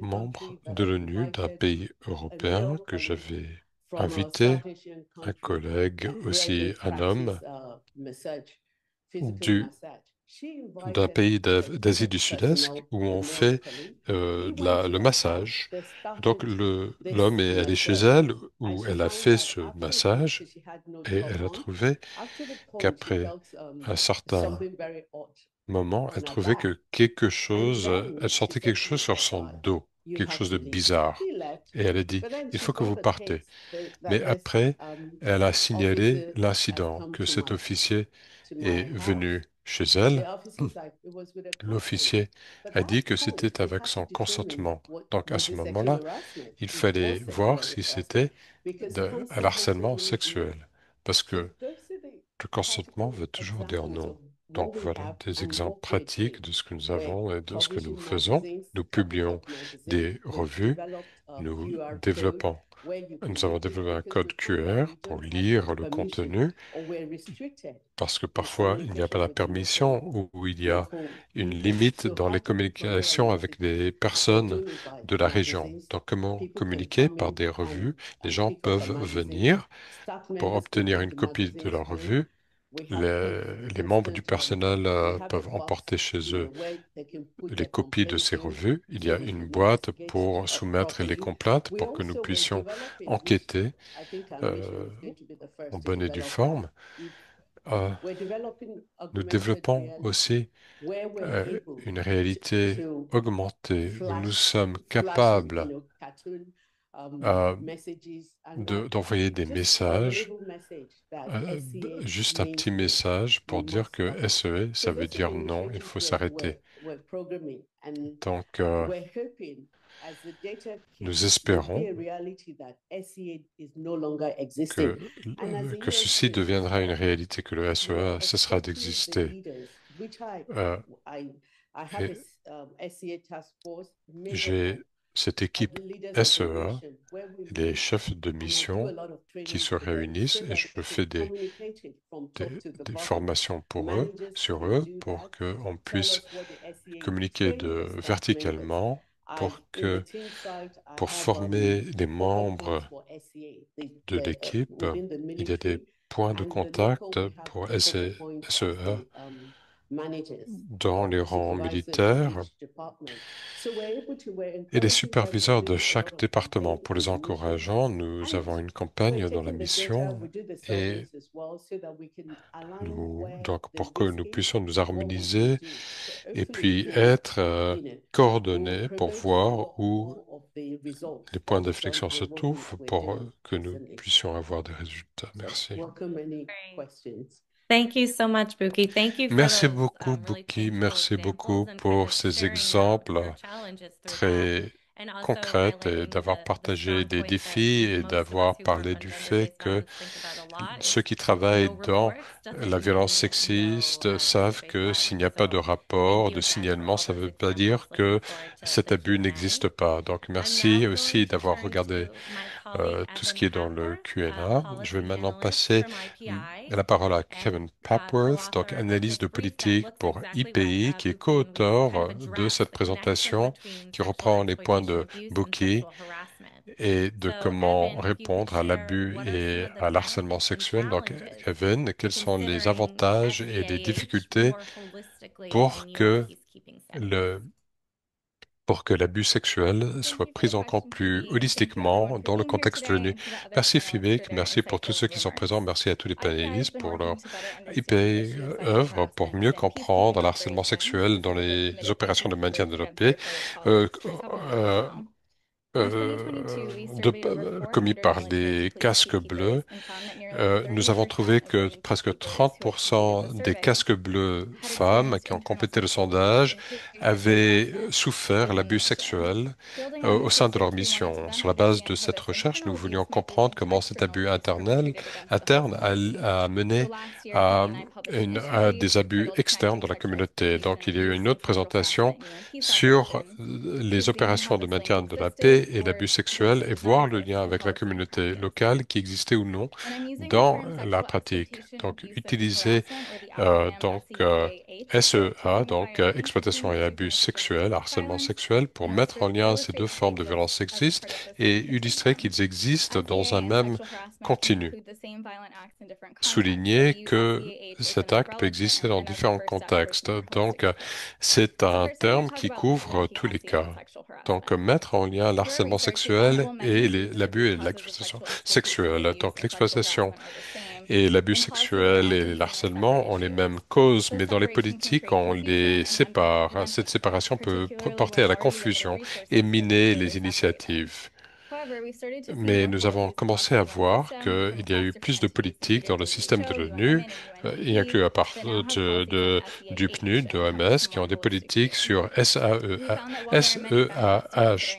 membre de l'ONU d'un pays européen que j'avais invité, un collègue, aussi un homme, du, d'un pays d'Asie du Sud-Est où on fait le massage. Donc l'homme est allé chez elle où elle a fait ce massage et elle a trouvé qu'après un certain moment, elle trouvait que quelque chose, elle sentait quelque chose sur son dos, quelque chose de bizarre. Et elle a dit, il faut que vous partez. Mais après, elle a signalé l'incident, que cet officier est venu chez elle. L'officier a dit que c'était avec son consentement. Donc à ce moment-là, il fallait voir si c'était un harcèlement sexuel. Parce que le consentement veut toujours dire non. Donc voilà des exemples pratiques de ce que nous avons et de ce que nous faisons. Nous publions des revues, nous développons, nous avons développé un code QR pour lire le contenu, parce que parfois il n'y a pas la permission ou il y a une limite dans les communications avec des personnes de la région. Donc comment communiquer par des revues? Les gens peuvent venir pour obtenir une copie de la revue. Les membres du personnel peuvent emporter chez eux les copies de ces revues. Il y a une boîte pour soumettre les complaintes pour que nous puissions enquêter euh, en bonne et due forme. Euh, Nous développons aussi une réalité augmentée où nous sommes capables euh, d'envoyer des messages, juste un petit message pour dire que SEA, ça veut dire non, il faut s'arrêter. Donc, nous espérons que ceci deviendra une réalité, que le SEA cessera d'exister. Et j'ai cette équipe SEA, les chefs de mission qui se réunissent et je fais des formations pour eux, sur eux, pour qu'on puisse communiquer verticalement, pour former les membres de l'équipe. Il y a des points de contact pour SEA dans les rangs militaires et les superviseurs de chaque département. Pour les encourageants, nous avons une campagne dans la mission et donc pour que nous puissions nous harmoniser et puis être coordonnés pour voir où les points d'inflexion se trouvent pour que nous puissions avoir des résultats. Merci. Thank you so much, Buki. Thank you for Merci those beaucoup, really Buki. tangible Merci beaucoup examples and kind pour of ces sharing exemples your challenges through that. très And also concrètes et highlighting d'avoir the partagé strong les point that défis et most of us d'avoir who work parlé on du fait gender-based que violence think about a lot ceux is qui travaillent no dans reports la doesn't violence mean no sexiste savent gender-based que s'il n'y a violence. pas de So thank rapport, you de again for signalement, all ça ne those veut pas examples. dire Looking que forward to cet the abus Q&A. n'existe pas. Donc I'm now merci going aussi to d'avoir turn regardé to my colleague tout ce Evan qui est dans le Papworth, Q&A. Je vais policy maintenant analyst passer from IPI la parole à and Kevin Papworth, donc co-author of analyse this de brief that politique looks pour exactly what IPI, qui est Buki and Louise kind of co-auteur de addressed, cette the connection présentation, between qui sexual reprend les points exploitation, de abuse, and Buki sexual harassment. et de So, comment Evan, if you could répondre à share l'abus what are some et of the à l'harcèlement benefits and sexuel. Donc, challenges Kevin, to quels sont les considering avantages et les SEAH difficultés more holistically pour in your que peacekeeping settings? le, pour que l'abus sexuel soit pris en compte plus holistiquement dans le contexte de l'ONU. Merci Philippe, merci pour tous ceux qui sont présents, merci à tous les panélistes pour leur épée œuvre pour mieux comprendre l'harcèlement sexuel dans les opérations de maintien de la paix. Euh, euh, commis par les casques bleus. Nous avons trouvé que presque 30% des casques bleus femmes qui ont complété le sondage avaient souffert l'abus sexuel au sein de leur mission. Sur la base de cette recherche, nous voulions comprendre comment cet abus interne a mené à des abus externes dans la communauté. Donc, il y a eu une autre présentation sur les opérations de maintien de la paix et l'abus sexuel et voir le lien avec la communauté locale qui existait ou non dans la pratique. Donc, utiliser SEA, exploitation et abus sexuels, harcèlement sexuel, pour mettre en lien ces deux formes de violence sexiste et illustrer qu'ils existent dans un même continu. Souligner que cet acte peut exister dans différents contextes. Donc, c'est un terme qui couvre tous les cas. Donc, mettre en lien l'harcèlement sexuel et l'abus et l'exploitation sexuelle. Donc, l'exploitation et l'abus sexuel et l'harcèlement ont les mêmes causes, mais dans les politiques, on les sépare. Cette séparation peut porter à la confusion et miner les initiatives. Mais nous avons commencé à voir qu'il y a eu plus de politique dans le système de l'ONU, y inclus à part du PNUD, de l'OMS, qui ont des politiques sur SEAH,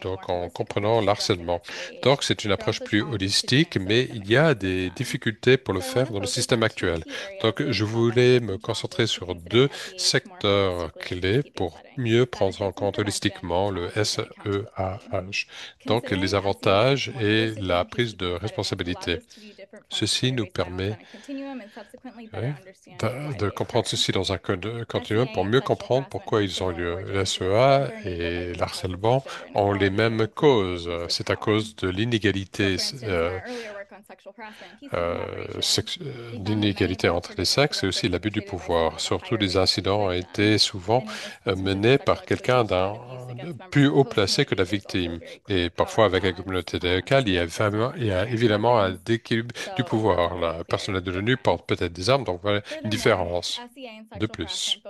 donc en comprenant l'harcèlement. Donc c'est une approche plus holistique, mais il y a des difficultés pour le faire dans le système actuel. Donc je voulais me concentrer sur deux secteurs clés pour mieux prendre en compte holistiquement le SEAH. Donc les avantages et la prise de responsabilité. Ceci nous permet de comprendre ceci dans un continuum pour mieux comprendre pourquoi ils ont lieu. La SEA et l'harcèlement ont les mêmes causes. C'est à cause de l'inégalité entre les sexes et aussi l'abus du pouvoir. Surtout, les incidents ont été souvent menés par quelqu'un d'un plus haut placé que la victime. Et parfois, avec la communauté locale, il y a évidemment un déséquilibre du pouvoir. La personnel de l'ONU porte peut-être des armes, donc voilà une différence de plus.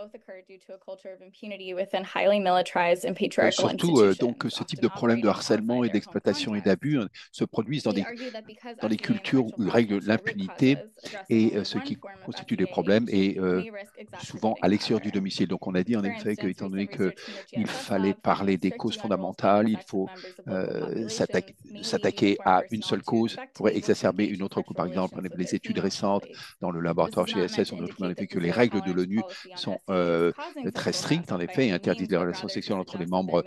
Surtout, donc, ce type de problème de harcèlement et d'exploitation et d'abus se produisent dans des cultures où règle l'impunité et ce qui constitue des problèmes est souvent à l'extérieur du domicile. Donc, on a dit en effet qu'étant donné qu'il fallait parler des causes fondamentales, il faut s'attaquer à une seule cause pour exacerber une autre cause. Par exemple, on a les études récentes dans le laboratoire GSS, on a trouvé en effet que les règles de l'ONU sont très strictes, en effet, et interdisent les relations sexuelles entre les membres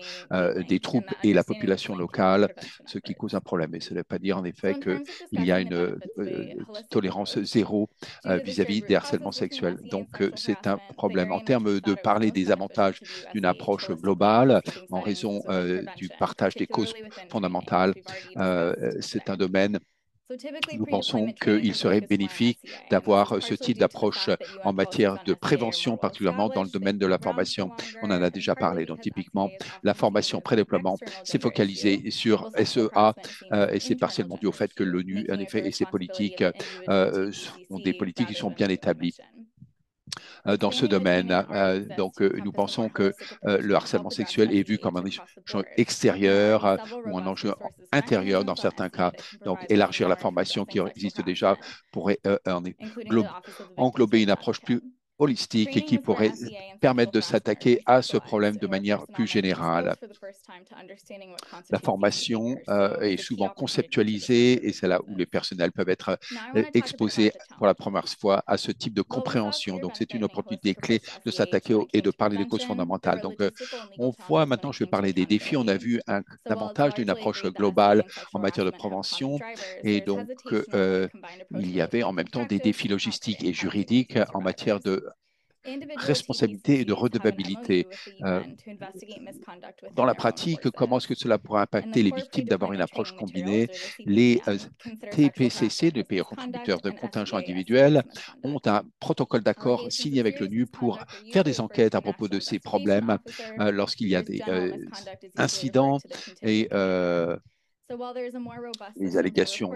des troupes et la population locale, ce qui cause un problème. Et ça ne veut pas dire en effet qu'il y a une tolérance zéro vis-à-vis des harcèlements sexuels. Donc, c'est un problème. En termes de parler des avantages d'une approche globale, en raison du partage des causes fondamentales, c'est un domaine. Nous pensons qu'il serait bénéfique d'avoir ce type d'approche en matière de prévention, particulièrement dans le domaine de la formation. On en a déjà parlé. Donc, typiquement, la formation pré-déploiement, c'est focalisé sur SEA et c'est partiellement dû au fait que l'ONU, en effet, et ses politiques ont des politiques qui sont bien établies dans ce domaine. Donc, nous pensons que le harcèlement sexuel est vu comme un enjeu extérieur ou un enjeu intérieur dans certains cas. Donc, élargir la formation qui existe déjà pourrait englober une approche plus holistique et qui pourrait permettre de s'attaquer à ce problème de manière plus générale. La formation est souvent conceptualisée et c'est là où les personnels peuvent être exposés pour la première fois à ce type de compréhension. Donc, c'est une opportunité clé de s'attaquer et de parler des causes fondamentales. Donc, on voit maintenant, je vais parler des défis. On a vu un avantage d'une approche globale en matière de prévention et donc il y avait en même temps des défis logistiques et juridiques en matière de responsabilité et de redevabilité. Dans la pratique, comment est-ce que cela pourrait impacter les victimes d'avoir une approche combinée? Les TPCC, les pays contributeurs de contingents individuels, ont un protocole d'accord signé avec l'ONU pour faire des enquêtes à propos de ces problèmes lorsqu'il y a des incidents et les allégations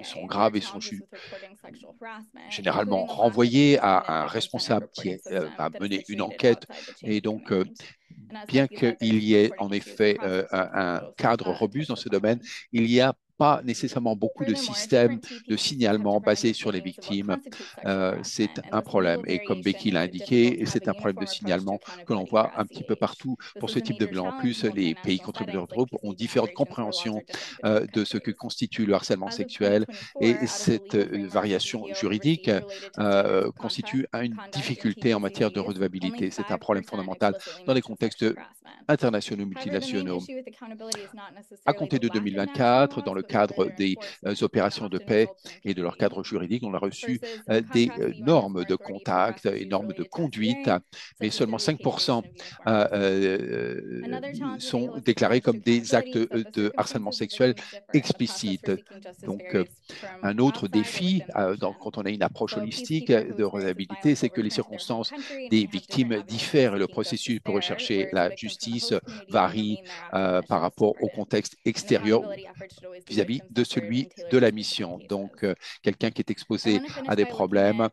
sont graves et sont généralement renvoyées à un responsable qui a mené une enquête. Et donc, bien qu'il y ait en effet un cadre robuste dans ce domaine, il n'y a pas nécessairement beaucoup de systèmes de signalement basés sur les victimes. C'est un problème. Et comme Becky l'a indiqué, c'est un problème de signalement que l'on voit un petit peu partout pour ce type de violence. En plus, les pays contributeurs de groupe ont différentes compréhensions de ce que constitue le harcèlement sexuel et cette variation juridique constitue une difficulté en matière de redevabilité. C'est un problème fondamental dans les contextes internationaux, multinationaux. À compter de 2024, dans le cadre des opérations de paix et de leur cadre juridique, on a reçu des normes de contact et normes de conduite, mais seulement 5% sont déclarés comme des actes de harcèlement sexuel explicites. Donc, un autre défi quand on a une approche holistique de redevabilité, c'est que les circonstances des victimes diffèrent et le processus pour rechercher la justice varie par rapport au contexte extérieur vis-à-vis de celui de la mission. Donc, quelqu'un qui est exposé à des problèmes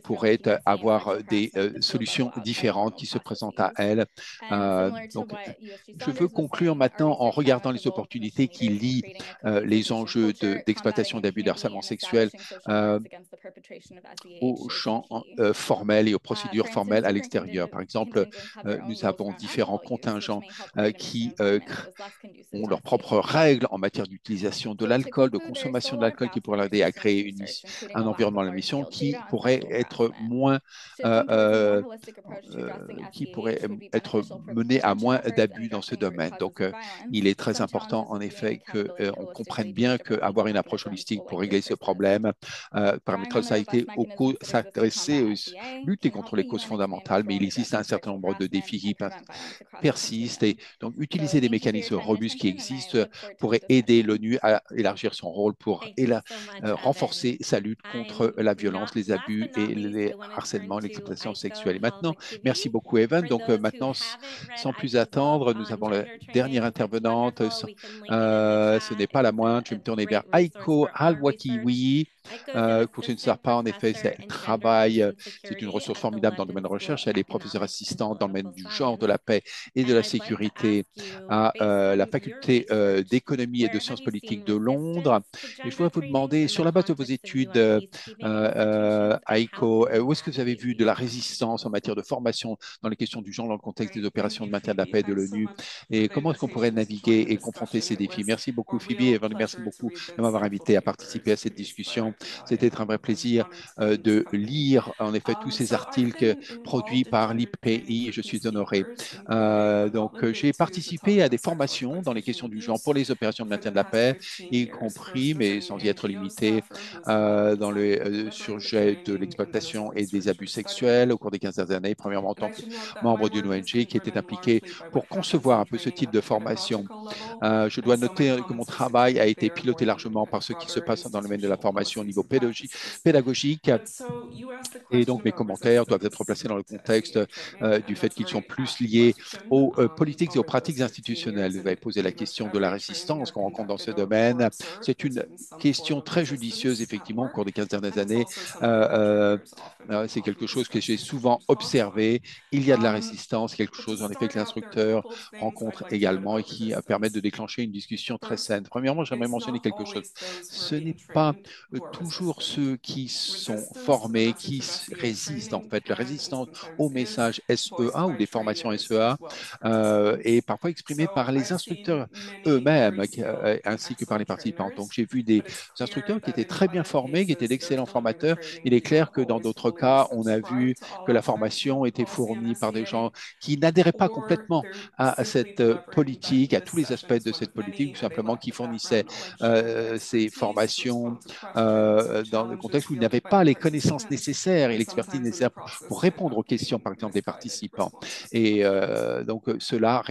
pourrait avoir des solutions différentes qui se présentent à elle. Donc, je veux conclure maintenant en regardant les opportunités qui lient les enjeux d'exploitation d'abus de harcèlement sexuel aux champs formels et aux procédures formelles à l'extérieur. Par exemple, nous avons différents contingents qui ont leurs propres règles en matière d'utilisation de l'alcool, de consommation de l'alcool qui pourraient aider à créer un environnement de la mission qui pourrait être mené à moins d'abus dans ce domaine. Donc, il est très important en effet qu'on comprenne bien qu'avoir une approche holistique pour régler ce problème permettra de s'adresser, lutter contre les causes fondamentales, mais il existe un certain nombre de défis qui persistent et donc utiliser des mécanismes robustes qui existent pourrait aider l'ONU à élargir son rôle pour renforcer sa lutte contre la violence, les abus et les harcèlements, l'exploitation sexuelle. Et maintenant, merci beaucoup Evan. Donc maintenant, sans plus attendre, nous avons la dernière intervenante. Ce n'est pas la moindre. Je vais me tourner vers Aiko Alwakiwi. Pour ce ne savent pas, en effet, elle travaille, c'est une ressource formidable dans le domaine de recherche. Elle est professeure assistante dans le domaine du genre, de la paix et de la sécurité à la faculté d'économie et de sciences politiques de Londres. Et je voudrais vous demander, sur la base de vos études, Aiko, où est-ce que vous avez vu de la résistance en matière de formation dans les questions du genre dans le contexte des opérations de maintien de la paix de l'ONU et comment est-ce qu'on pourrait naviguer et confronter ces défis? Merci beaucoup Phoebe et merci beaucoup de m'avoir invité à participer à cette discussion. C'était un vrai plaisir de lire en effet tous ces articles produits par l'IPI et je suis honoré. Donc, j'ai participé à des formations dans les questions du genre pour les opérations de maintien de la paix, y compris, mais sans y être limité, dans le sujet de l'exploitation et des abus sexuels au cours des 15 dernières années, premièrement en tant que membre d'une ONG qui était impliquée pour concevoir un peu ce type de formation. Je dois noter que mon travail a été piloté largement par ce qui se passe dans le domaine de la formation au niveau pédagogique. Et donc, mes commentaires doivent être placés dans le contexte du fait qu'ils sont plus liés aux politiques et aux pratiques institutionnelles. Vous avez posé la question de la résistance qu'on rencontre dans ce domaine. C'est une question très judicieuse, effectivement, au cours des 15 dernières années. C'est quelque chose que j'ai souvent observé. Il y a de la résistance, quelque chose, en effet, que l'instructeur rencontre également et qui permet de déclencher une discussion très saine. Premièrement, j'aimerais mentionner quelque chose. Ce n'est pas toujours ceux qui sont formés, qui résistent en fait. La résistance au message SEA ou des formations SEA est parfois exprimée par les instructeurs eux-mêmes ainsi que par les participants. Donc, j'ai vu des instructeurs qui étaient très bien formés, qui étaient d'excellents formateurs. Il est clair que dans d'autres cas, on a vu que la formation était fournie par des gens qui n'adhéraient pas complètement à cette politique, à tous les aspects de cette politique, ou simplement qui fournissaient ces formations dans le contexte où ils n'avaient pas les connaissances nécessaires et l'expertise nécessaire pour répondre aux questions, par exemple, des participants. Et donc, cela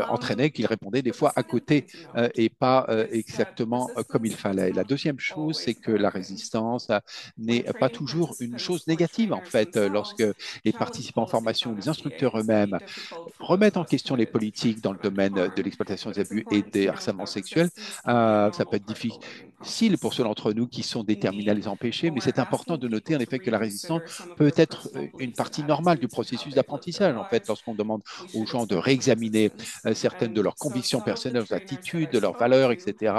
entraînait qu'ils répondaient des fois à côté et pas exactement comme il fallait. La deuxième chose, c'est que la résistance n'est pas toujours une chose négative, en fait, lorsque les participants en formation, les instructeurs eux-mêmes remettre en question les politiques dans le domaine de l'exploitation des abus et des harcèlements sexuels. Ça peut être difficile pour ceux d'entre nous qui sont déterminés à les empêcher, mais c'est important de noter en effet que la résistance peut être une partie normale du processus d'apprentissage. En fait, lorsqu'on demande aux gens de réexaminer certaines de leurs convictions personnelles, leurs attitudes, de leurs valeurs, etc.,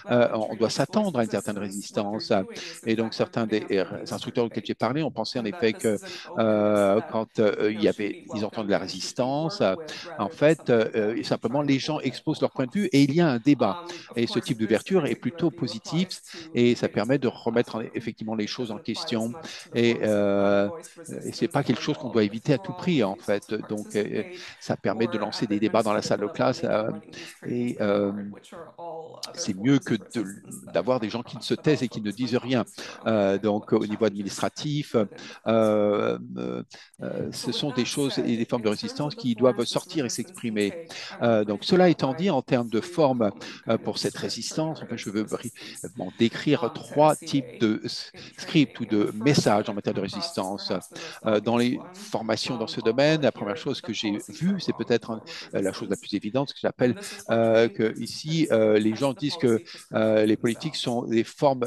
on doit s'attendre à une certaine résistance. Et donc, certains des instructeurs auxquels j'ai parlé ont pensé en effet que quand ils entendent la résistance, en fait, simplement les gens exposent leur point de vue et il y a un débat. Et ce type d'ouverture est plutôt positif et ça permet de remettre effectivement les choses en question. Et c'est pas quelque chose qu'on doit éviter à tout prix, en fait. Donc, ça permet de lancer des débats dans la salle de classe et c'est mieux que d'avoir des gens qui ne se taisent et qui ne disent rien. Donc, au niveau administratif, ce sont des choses et des formes de résistance qui doivent sortir et s'exprimer. Donc, cela étant dit, en termes de forme pour cette résistance, enfin, je veux décrire trois types de scripts ou de messages en matière de résistance. Dans les formations dans ce domaine, la première chose que j'ai vue, c'est peut-être la chose la plus évidente, ce que j'appelle que ici, les gens disent que les politiques sont des formes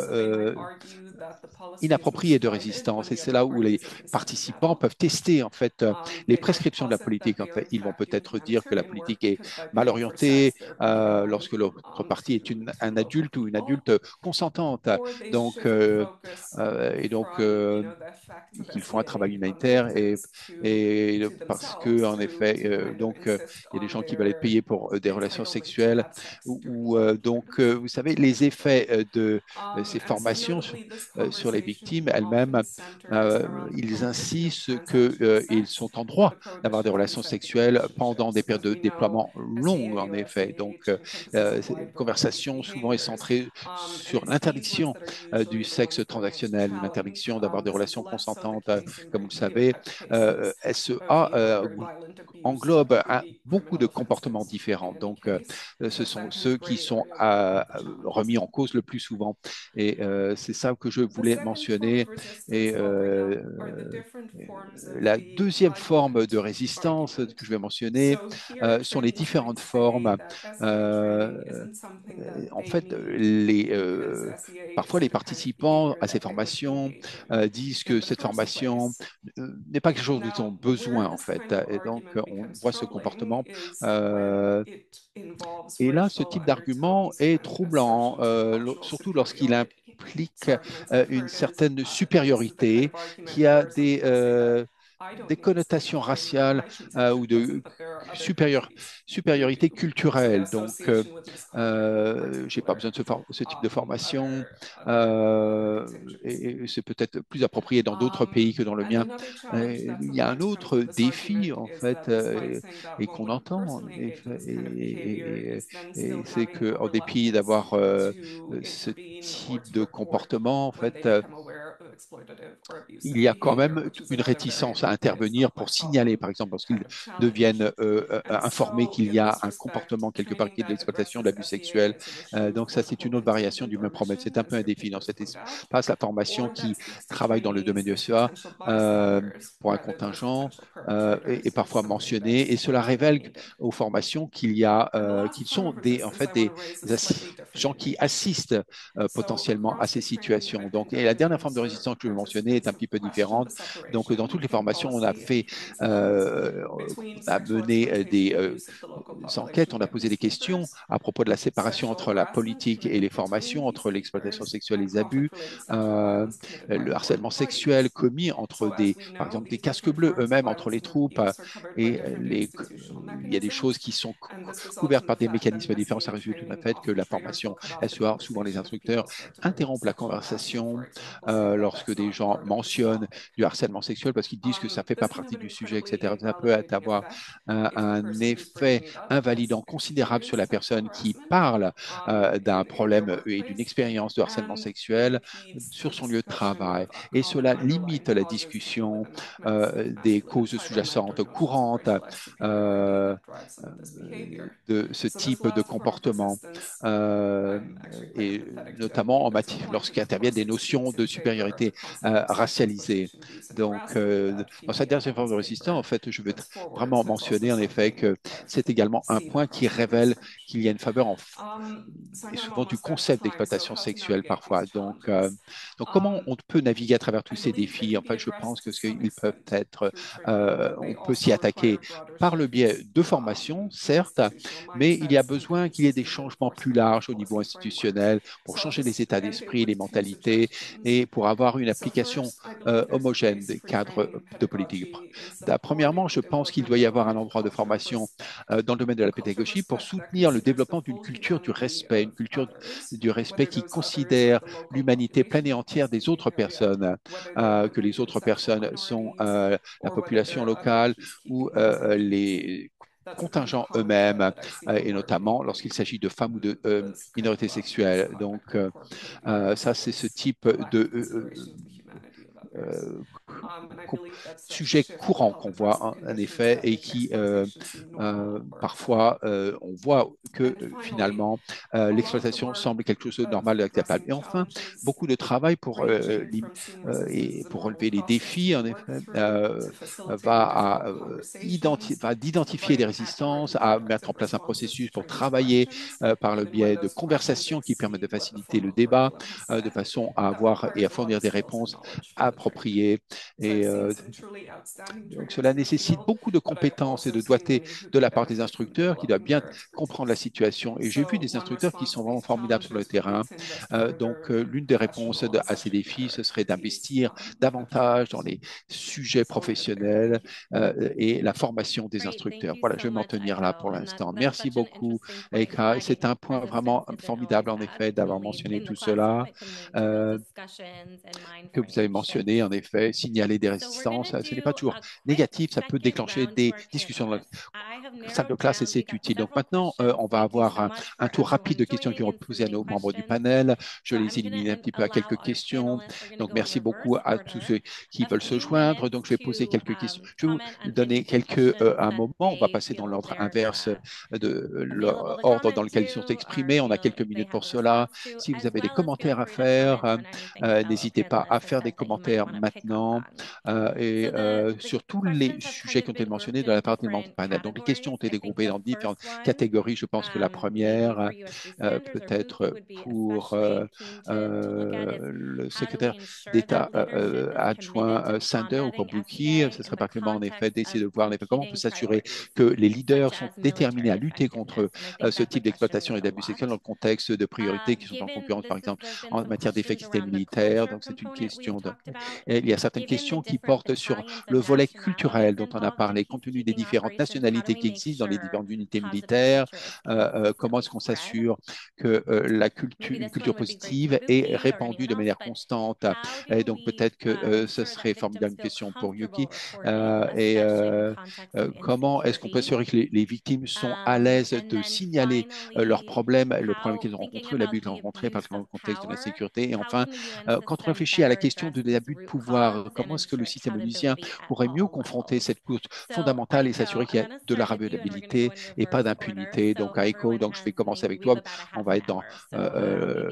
inappropriées de résistance. Et c'est là où les participants peuvent tester en fait les prescriptions de la politique. En fait, ils vont peut-être dire que la politique est mal orientée lorsque l'autre partie est un adulte ou une adulte consentante. Donc, qu'ils font un travail humanitaire et parce que en effet, il y a des gens qui veulent être payés pour des relations sexuelles vous savez, les effets de ces formations sur les victimes elles-mêmes, ils insistent qu'ils sont en droit d'avoir des relations sexuelles pendant des périodes de déploiement longues, en effet. Donc, cette conversation souvent est centrée sur l'interdiction du sexe transactionnel, l'interdiction d'avoir des relations consentantes, comme vous le savez. SEA englobe beaucoup de comportements différents. Donc, ce sont ceux qui sont remis en cause le plus souvent. Et c'est ça que je voulais mentionner. Et la deuxième forme de résistance que je vais mentionner sont les différentes formes. En fait, parfois les participants à ces formations disent que cette formation n'est pas quelque chose dont ils ont besoin, en fait. Et donc, on voit ce comportement. Et là, ce type d'argument est troublant, surtout lorsqu'il implique une certaine supériorité qui a des connotations raciales ou de supériorité culturelle. Donc, je n'ai pas besoin de ce type de formation et c'est peut-être plus approprié dans d'autres pays que dans le mien. Il y a un autre défi, en fait, et qu'on entend, et c'est qu'en dépit d'avoir ce type de comportement, en fait, il y a quand même une réticence à intervenir pour signaler, par exemple, lorsqu'ils deviennent informés qu'il y a un comportement quelque part qui est de l'exploitation, de l'abus sexuel. Donc ça, c'est une autre variation du même problème. C'est un peu un défi dans cet espace, la formation qui travaille dans le domaine du SEA pour un contingent est parfois mentionnée, et cela révèle aux formations qu'ils sont en fait des gens qui assistent potentiellement à ces situations. Donc, et la dernière forme de résistance que je vais mentionner est un petit peu différente. Donc, dans toutes les formations, on a mené des enquêtes, on a posé des questions à propos de la séparation entre la politique et les formations, entre l'exploitation sexuelle et les abus, le harcèlement sexuel commis entre par exemple, des casques bleus eux-mêmes entre les troupes il y a des choses qui sont couvertes par des mécanismes différents. Ça résulte du fait que la formation, souvent les instructeurs interrompent la conversation lorsque des gens mentionnent du harcèlement sexuel parce qu'ils disent que ça ne fait pas partie du sujet, etc. Ça peut avoir un effet invalidant considérable sur la personne qui parle d'un problème et d'une expérience de harcèlement sexuel sur son lieu de travail. Et cela limite la discussion des causes sous-jacentes courantes de ce type de comportement, et notamment lorsqu'il intervient des notions de supériorité racialisée. Donc, dans cette dernière forme de résistance, en fait, je veux vraiment mentionner en effet que c'est également un point qui révèle qu'il y a une faveur et souvent du concept d'exploitation sexuelle parfois. Donc, comment on peut naviguer à travers tous ces défis? En fait, je pense que ils peuvent être, on peut s'y attaquer par le biais de formation, certes, mais il y a besoin qu'il y ait des changements plus larges au niveau institutionnel pour changer les états d'esprit, les mentalités et pour avoir une application homogène des cadres de politique. Premièrement, je pense qu'il doit y avoir un endroit de formation dans le domaine de la pédagogie pour soutenir le développement d'une culture du respect, une culture du respect qui considère l'humanité pleine et entière des autres personnes, que les autres personnes sont la population locale ou les contingents eux-mêmes, et notamment lorsqu'il s'agit de femmes ou de minorités sexuelles. Donc, ça, c'est ce type de euh, sujet courant qu'on voit en effet et qui parfois on voit que finalement l'exploitation semble quelque chose de normal et acceptable. Et enfin, beaucoup de travail et pour relever les défis en effet va d'identifier des résistances, à mettre en place un processus pour travailler par le biais de conversations qui permettent de faciliter le débat de façon à avoir et à fournir des réponses appropriées et donc, cela nécessite beaucoup de compétences et de doigté de la part des instructeurs qui doivent bien comprendre la situation. Et j'ai vu des instructeurs qui sont vraiment formidables sur le terrain. Donc, l'une des réponses à ces défis, ce serait d'investir davantage dans les sujets professionnels et la formation des instructeurs. Voilà, je vais m'en tenir là pour l'instant. Merci beaucoup, Eka. C'est un point vraiment formidable, en effet, d'avoir mentionné tout cela. Que vous avez mentionné, en effet, signaler des résistances, ce n'est pas toujours négatif, ça peut déclencher des discussions dans la salle de classe et c'est utile. Donc maintenant, on va avoir un tour rapide de questions qui vont être posées à nos membres du panel. Je les élimine un petit peu à quelques questions. Donc merci beaucoup à tous ceux qui veulent se joindre. Donc je vais poser quelques questions. Je vais vous donner un moment. On va passer dans l'ordre inverse de l'ordre dans lequel ils sont exprimés. On a quelques minutes pour cela. Si vous avez des commentaires à faire, n'hésitez pas à faire des commentaires maintenant sur tous les sujets qui ont été mentionnés dans la partie du panel. Donc, les questions ont été groupées dans différentes catégories. Je pense que la première, peut-être pour le secrétaire d'État adjoint Sander ou pour Buki, ce serait particulièrement en effet d'essayer de voir en effet, comment on peut s'assurer que les leaders sont déterminés à lutter contre ce type d'exploitation et d'abus sexuels dans le contexte de priorités qui sont en concurrence, par exemple, en matière d'effectivité militaire. Donc, c'est une question il y a certaines questions qui portent sur le volet culturel dont on a parlé, compte tenu des différentes nationalités qui existent dans les différentes unités militaires. Comment est-ce qu'on s'assure que une culture positive est répandue de manière constante? Et donc, peut-être que ce serait formidable une question pour Yuki. Comment est-ce qu'on peut assurer que les victimes sont à l'aise de signaler leurs problèmes, le problème qu'ils ont rencontré, l'abus qu'ils ont rencontré, particulièrement dans le contexte de la sécurité. Et enfin, quand on réfléchit à la question de l'abus de pouvoir, comment est-ce que le système onusien pourrait mieux confronter cette cause fondamentale et s'assurer qu'il y a de la révéabilité et pas d'impunité? Donc, à ECHO, donc je vais commencer avec toi. On va être dans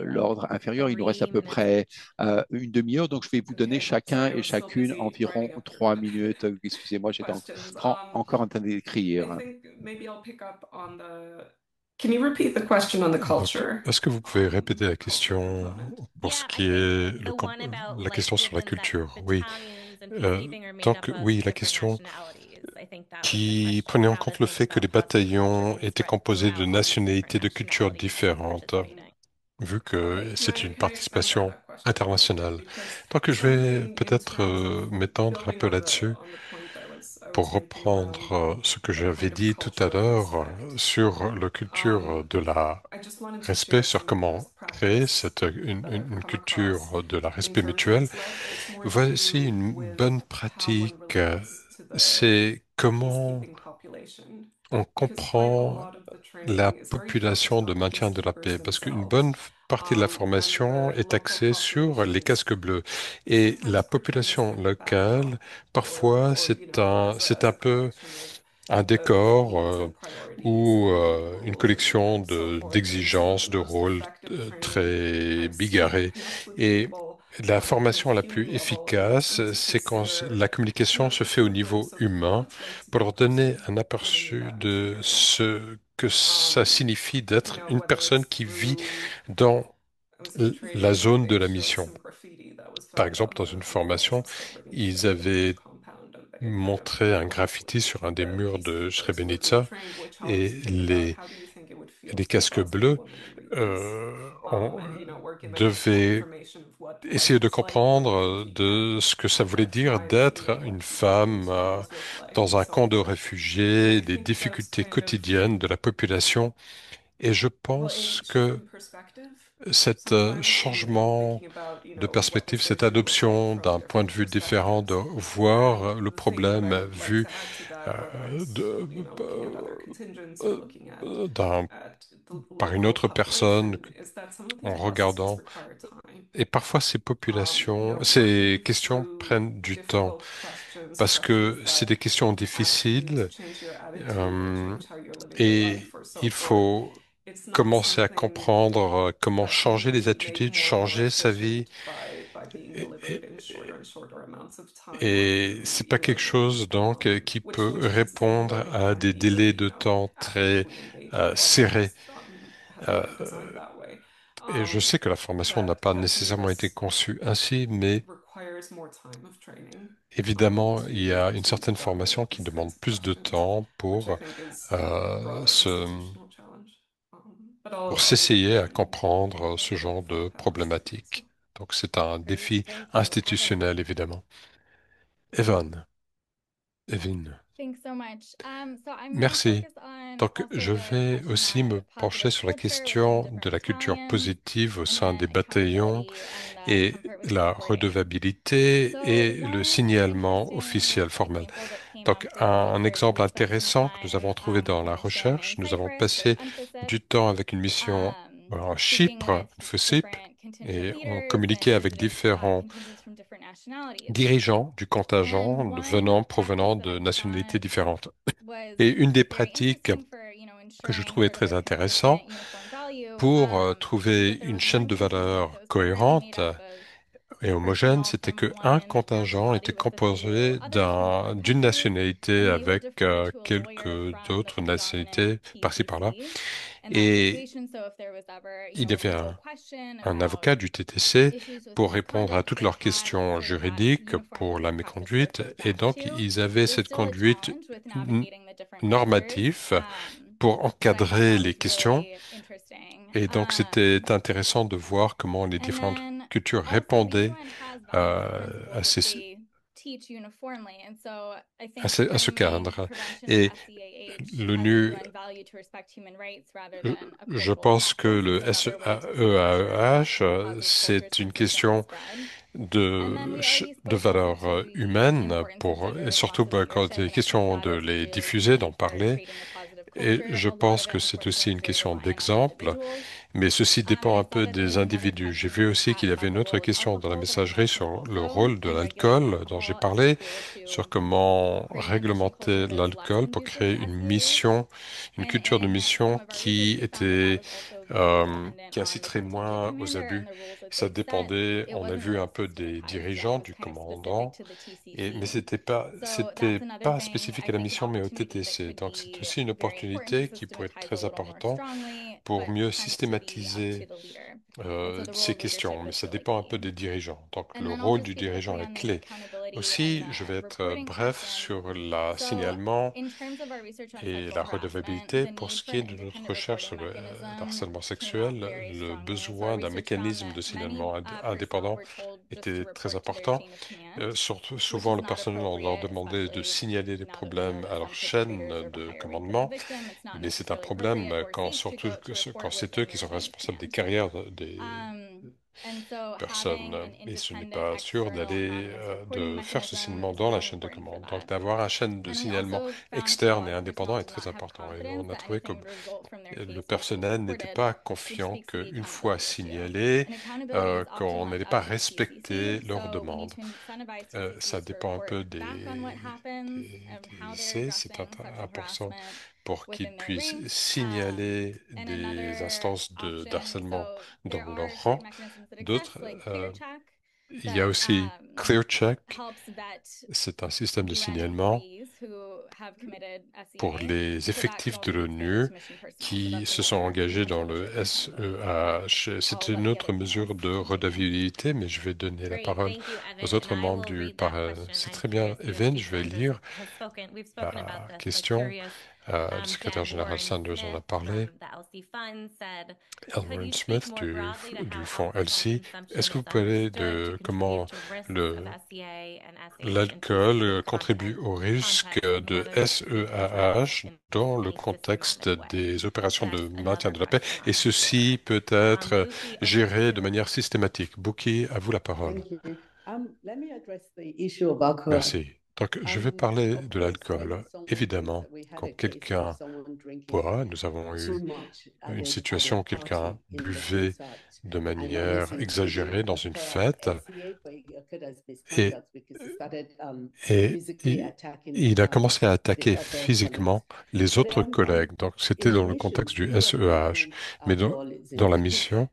l'ordre inférieur. Il nous reste à peu près une demi-heure. Donc, je vais vous donner chacun et chacune environ 3 minutes. Excusez-moi, j'étais encore en train d'écrire. Can you repeat the question on the Donc, culture? est-ce que vous pouvez répéter la question pour ce qui est la question sur la culture? Oui. Donc, oui, la question qui prenait en compte le fait que les bataillons étaient composés de nationalités, de cultures différentes, vu que c'est une Can I expand on participation that question a little bit? internationale. Because Donc, je vais jumping peut-être into m'étendre un building peu là-dessus on the point I was pour making reprendre around ce que the j'avais kind of dit tout à cultural l'heure respect. sur la culture de la I just wanted to respect, share sur some comment best créer practice une, that I've une come across culture de la in respect terms mutuel. of SLED. It's more to Voici do une with bonne how one pratique, relates to c'est the comment peacekeeping population. on Because quite a comprend lot of the la training is very population focused de on the maintien de la peacekeepers paix, parce qu'une themselves. bonne partie de la And formation the est local axée sur les populations casques bleus. Et sometimes la portray this population kind of locale, backdrop, parfois, as c'est as un a peu collection un of décor needs and priorities ou and une rules collection and so forth. And some of d'exigences, the de most rôles effective training très I've seen bigarrés. has put Et people la on a kind of formation la human plus level efficace, into c'est quand la consider communication not se just fait au what it niveau looks of what humain it's like to pour be a leur donner person un living in aperçu that de experience. ce que ça signifie d'être une Whether personne it's qui vit through dans I was in la training where zone de they la showed mission. some graffiti that was Par found exemple, dans une on the walls formation, of ils Srebrenica, the avaient compound, and they kind of montré un worked graffiti sur un with des the murs de peacekeepers who had been Srebrenica trained, which helped et think about how do you think it would feel les to be a casques Bosnian bleus woman and read this, work in the coastal devaient information of what essayer life de was like in the comprendre refugee camp, de ce que ça voulait dire try to d'être what une peacekeeping femme experience looked like dans and un so camp de forth. And réfugiés, I les think that's difficultés kind of, quotidiennes de la population. Et je well, pense in que shifting perspective, cet sometimes in changement thinking about, de what the perspective, cette surgeon would see adoption from d'un point de different vue différent, de perspectives. voir And le the thing that I problème would like vu to add to that, whether euh, it's, de- looking at other contingents or euh, looking d'un at the par une local autre personne population, is that some of these en processes regardant. require time. Et parfois, ces populations, Working ces questions through prennent du temps difficult questions, parce questions que c'est that des questions ask you to difficiles change your attitude or euh, change how you're living your life et or so il forth. faut It's not commencer à something comprendre comment that you changer les can make attitudes, more and more changer sa vie. efficient by being Et, delivered in shorter and shorter amounts of time or et through, c'est pas quelque chose donc qui peut which répondre learning à can des délais easily, de temps très actively engage with serrés. others, has Euh, not been designed that way. et je sais que la formation n'a pas That kind of nécessairement été conçue ainsi, mais requires more time of training évidemment, il y a une to certaine evaluate formation qui these demande kinds of plus de questions, temps which I think is a broader se institutional challenge. But pour I'll leave it s'essayer there à and comprendre ce for genre de panelists to problématique. answer. Donc c'est un Great. défi Thank you, Evan. institutionnel, évidemment. Evan, Evin, Thanks so much. So I'm going to merci. focus on Donc also je the vais question aussi me on pencher positive sur la culture within question de different la culture battalions, positive au and sein then des bataillons accountability and the et comfort with la reporting. redevabilité So et le one signalement interesting officiel formel. example that came Donc, up was un after exemple we spent some intéressant que nous time avons trouvé dans la mission in recherche, nous avons Cyprus with passé emphasis, du temps avec une mission en speaking Chypre, with FOCIP, different contingent et on leaders communiquait and avec différents contingents from different nationalities. dirigeants du And contingent one practice provenant that de I nationalités found différentes. was Et une des very pratiques interesting for, que je ensuring trouvais sort of très a intéressant consistent, uniform value, pour was trouver that there une was chaîne one de contingent that valeur was primarily made cohérente up of et homogène, personnel c'était from que un one contingent était nationality with a few composé others from different d'une countries, nationalité and they would avec defer to a lawyer quelques from the d'autres predominant nationalités par-ci par-là. TTC in that Et situation. So if there was ever, il y a avait legal question un about avocat du TTC issues with pour répondre à misconduct, toutes they leurs had questions sort of that juridiques uniform pour legal la practice to méconduite. refer Et back donc, to. ils avaient There's cette still a conduite challenge with navigating the different cultures, normatif pour but I thought encadrer that les was questions. really interesting. Et donc, c'était intéressant de voir comment les And différentes then cultures also the répondaient UN has values and à, principles that they teach uniformly. And so I think à ce framing cadre. prevention of Et SEAH as a l'ONU, UN value to respect human rights rather je than a je political pense que practice is le another way to sort of ensure that SEAH, positive cultures c'est une consistently question spread. And then de, we already de spoke also valeur to the humaine importance of gender et surtout responsive quand il leadership, est and I think question that de is les really diffuser, key d'en for parler. creating a positive Et culture. je A lot pense of que it, c'est aussi une unfortunately, question relying on d'exemple, individuals. mais ceci And dépend I un saw peu that there des was another individus. J'ai question vu in the aussi chat qu'il y avait about une the autre role of question dans la alcohol that I messagerie mentioned sur le also rôle de in regulating l'alcool dont j'ai alcohol as a parlé, tool sur to comment create an industry culture réglementer that is less l'alcool pour conducive créer to une SEAH. mission, une And culture de in some mission of our research, qui we found that that était was also qui inciterait moins aux abus. Ça dépendait, on a vu un peu des dirigeants, du commandant, mais c'était pas spécifique à la mission, mais au TTC. Donc, c'est aussi une opportunité qui pourrait être très importante pour mieux systématiser ces questions, mais ça dépend un peu des dirigeants. Donc, le rôle du dirigeant est clé. Aussi, je vais être bref sur le signalement et la redevabilité. Pour ce qui est de notre recherche sur le harcèlement sexuel, le besoin d'un mécanisme de signalement indépendant était très important. Surtout, souvent, le personnel, on leur demandait de signaler les problèmes à leur chaîne de commandement, mais c'est un problème surtout quand c'est eux qui sont responsables des carrières des personnes, et ce n'est pas sûr de faire ce signalement dans la chaîne de commande. Donc, d'avoir une chaîne de signalement externe et indépendant est très important. Et on a trouvé que le personnel n'était pas confiant qu'une fois signalé, qu'on n'allait pas respecter leurs demandes. Ça dépend un peu des lycées. C'est important pour qu'ils puissent signaler des instances d'harcèlement dans leur rang. D'autres, il y a aussi ClearCheck. C'est un système de signalement pour les effectifs de l'ONU qui se sont engagés dans le SEAH. C'est une autre mesure de redevabilité, mais je vais donner la parole aux autres membres du panel. C'est très bien, Evan, je vais lire la question. Le secrétaire général Sanders en a parlé. Elmer Smith du fonds ELSI. Est-ce que vous parlez de comment l'alcool contribue au risque de SEAH dans le contexte des opérations de maintien de la paix, et ceci peut être géré de manière systématique? Bouki, à vous la parole. Merci. Donc, je vais parler de l'alcool. Évidemment, quand quelqu'un boit, nous avons eu une situation où quelqu'un buvait de manière exagérée dans une fête et, il a commencé à attaquer physiquement les autres collègues. Donc, c'était dans le contexte du SEAH. Mais dans la mission,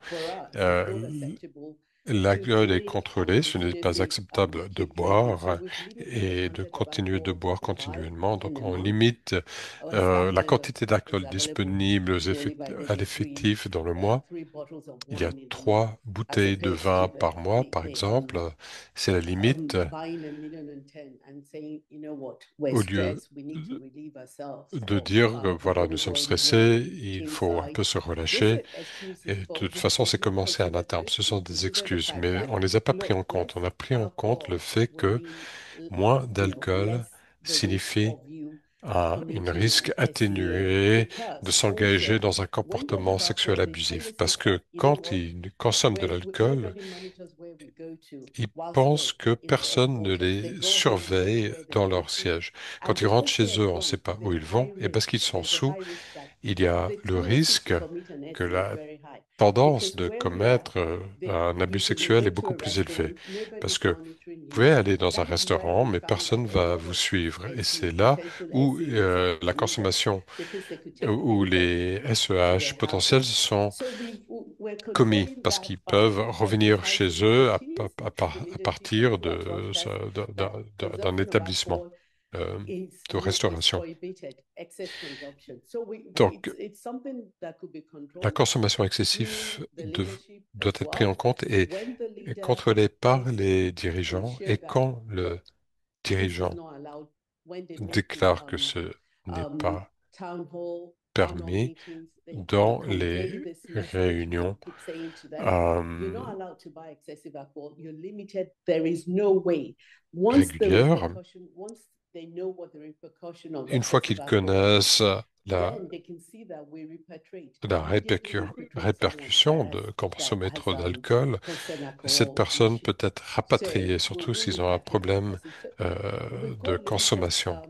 l'alcool est contrôlé, ce n'est pas acceptable de boire et de continuer de boire continuellement. Donc, on limite la quantité d'alcool disponible à l'effectif dans le mois. Il y a 3 bouteilles de vin par mois, par exemple. C'est la limite. Au lieu de dire, voilà, nous sommes stressés, il faut un peu se relâcher. Et de toute façon, c'est commencé à terme. Ce sont des excuses, mais on ne les a pas pris en compte. On a pris en compte le fait que moins d'alcool signifie un risque atténué de s'engager dans un comportement sexuel abusif. Parce que quand ils consomment de l'alcool, ils pensent que personne ne les surveille dans leur siège. Quand ils rentrent chez eux, on ne sait pas où ils vont, et parce qu'ils sont sous, il y a le risque que la tendance de commettre un abus sexuel est beaucoup plus élevée. Parce que vous pouvez aller dans un restaurant, mais personne ne va vous suivre. Et c'est là où la consommation, où les SEH potentiels sont commis, parce qu'ils peuvent revenir chez eux à partir d'un établissement de restauration. Donc, la consommation excessive doit être prise en compte et contrôlée par les dirigeants. Et quand le dirigeant déclare que ce n'est pas permis dans les réunions régulières, une fois qu'ils connaissent la répercussion de consommer trop d'alcool, cette personne peut être rapatriée, surtout s'ils ont un problème de consommation.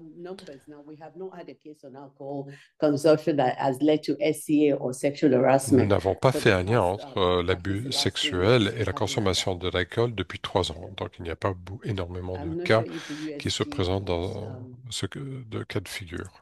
Nous n'avons pas fait un lien entre l'abus sexuel et la consommation de l'alcool depuis 3 ans. Donc, il n'y a pas énormément de cas qui se présentent dans ce cas de figure.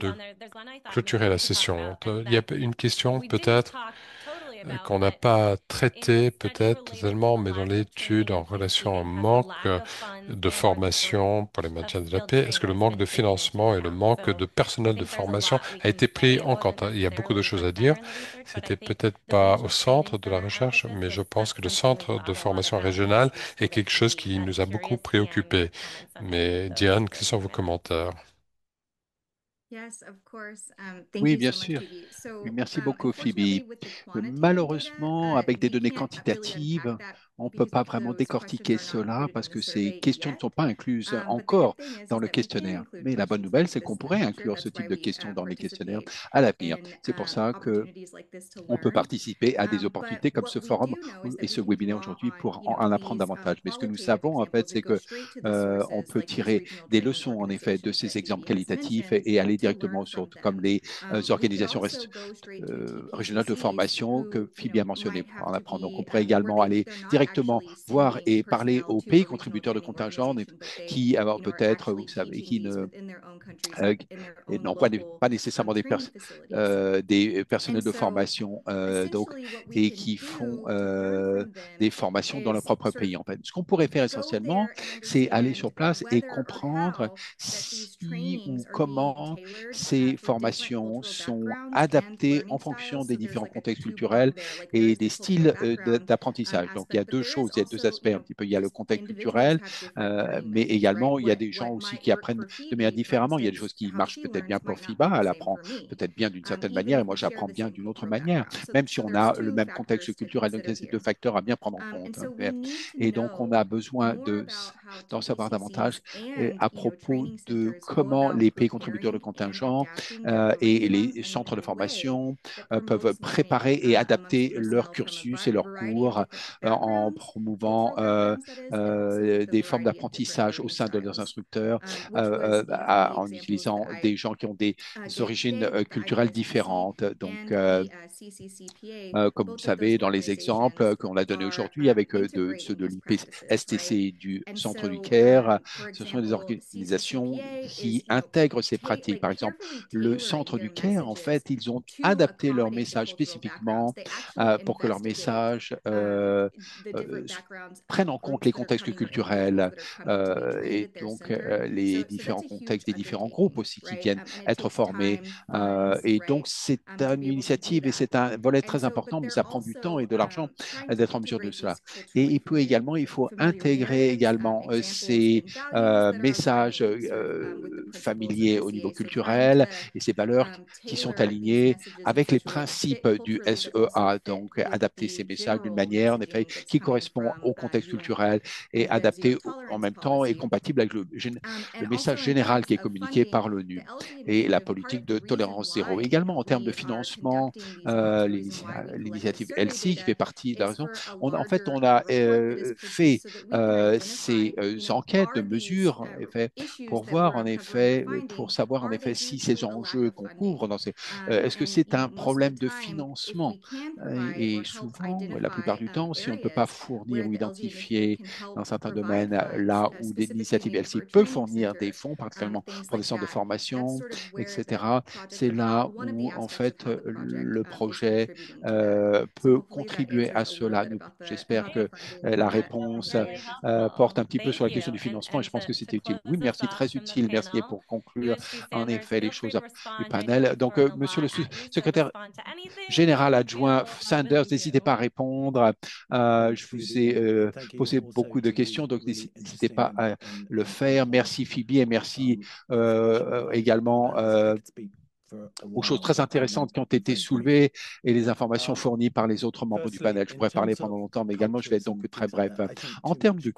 de clôturer la session. Il y a une question peut-être qu'on n'a pas traité peut-être totalement, mais dans l'étude en relation au manque de formation pour les maintiens de la paix, est-ce que le manque de financement et le manque de personnel de formation a été pris en compte? Il y a beaucoup de choses à dire. C'était peut-être pas au centre de la recherche, mais je pense que le centre de formation régionale est quelque chose qui nous a beaucoup préoccupés. Mais Diane, quels sont vos commentaires? Oui, bien sûr. Oui, merci beaucoup, Phoebe. Malheureusement, avec des données quantitatives, on ne peut pas vraiment décortiquer cela parce que ces questions ne sont pas incluses encore dans le questionnaire. Mais la bonne nouvelle, c'est qu'on pourrait inclure ce type de questions dans les questionnaires à l'avenir. C'est pour ça que on peut participer à des opportunités comme ce forum et ce webinaire aujourd'hui pour en apprendre davantage. Mais ce que nous savons, en fait, c'est que on peut tirer des leçons, en effet, de ces exemples qualitatifs et aller directement sur, comme les organisations régionales de formation que Phoebe a mentionné pour en apprendre. Donc, on pourrait également aller directement voir et parler aux pays contributeurs de contingent qui peut-être, vous savez, qui ne euh, et non pas nécessairement des personnels de formation et qui font des formations dans leur propre pays. En fait, ce qu'on pourrait faire essentiellement, c'est aller sur place et comprendre si ou comment ces formations sont adaptées en fonction des différents contextes culturels et des styles d'apprentissage. Donc, il y a deux choses, il y a deux aspects un petit peu. Il y a le contexte culturel, mais également, il y a des gens aussi qui apprennent de manière différemment. Il y a des choses qui marchent peut-être bien pour FIBA, elle apprend peut-être bien d'une certaine manière et moi j'apprends bien d'une autre manière, même si on a le même contexte culturel. Donc, il y a ces deux facteurs à bien prendre en compte. Et donc, on a besoin d'en savoir davantage à propos de comment les pays contributeurs de contingent et les centres de formation peuvent préparer et adapter leur cursus et leurs cours en promouvant des formes d'apprentissage au sein de leurs instructeurs en utilisant des gens qui ont des origines culturelles différentes. Donc, comme vous savez, dans les exemples qu'on a donnés aujourd'hui avec ceux de l'IPSTC et du Centre du Caire, ce sont des organisations qui intègrent ces pratiques. Par exemple, le Centre du Caire, en fait, ils ont adapté leur message spécifiquement pour que leur message euh, prenne en compte les contextes culturels et donc les différents contextes des différents groupes aussi qui viennent être formés. Et donc, c'est une initiative et c'est un volet très important, mais ça prend du temps et de l'argent d'être en mesure de cela. Et il faut intégrer également ces messages familiers au niveau culturel et ces valeurs qui sont alignées avec les principes du SEA, donc adapter ces messages d'une manière, en effet, qui correspond au contexte culturel et adapté en même temps et compatible avec le message général qui est communiqué par l'ONU et la politique de tolérance zéro. Également, en termes de financement, l'initiative ELSI, qui fait partie de la raison, en fait, on a fait ces enquêtes de mesures, en effet, pour voir, en effet, pour savoir, en effet, si ces enjeux qu'on couvre est-ce que c'est un problème de financement? Et souvent, la plupart du temps, si on ne peut pas fournir ou identifier dans certains domaines là où des initiatives LC peuvent fournir des fonds, particulièrement pour des centres de formation, etc., c'est là où, en fait, le projet peut contribuer à cela. J'espère que la réponse porte un petit peu sur la question du financement et je pense que c'était utile. Oui, merci, très utile. Merci pour conclure, en effet, les choses du panel. Donc, monsieur le secrétaire général adjoint Sanders, n'hésitez pas à répondre. Je vous ai posé beaucoup de questions, donc n'hésitez pas à le faire. Merci Phoebe et merci également aux choses très intéressantes qui ont été soulevées et les informations fournies par les autres membres du panel. Je pourrais parler pendant longtemps, mais également, je vais être donc très bref. En termes de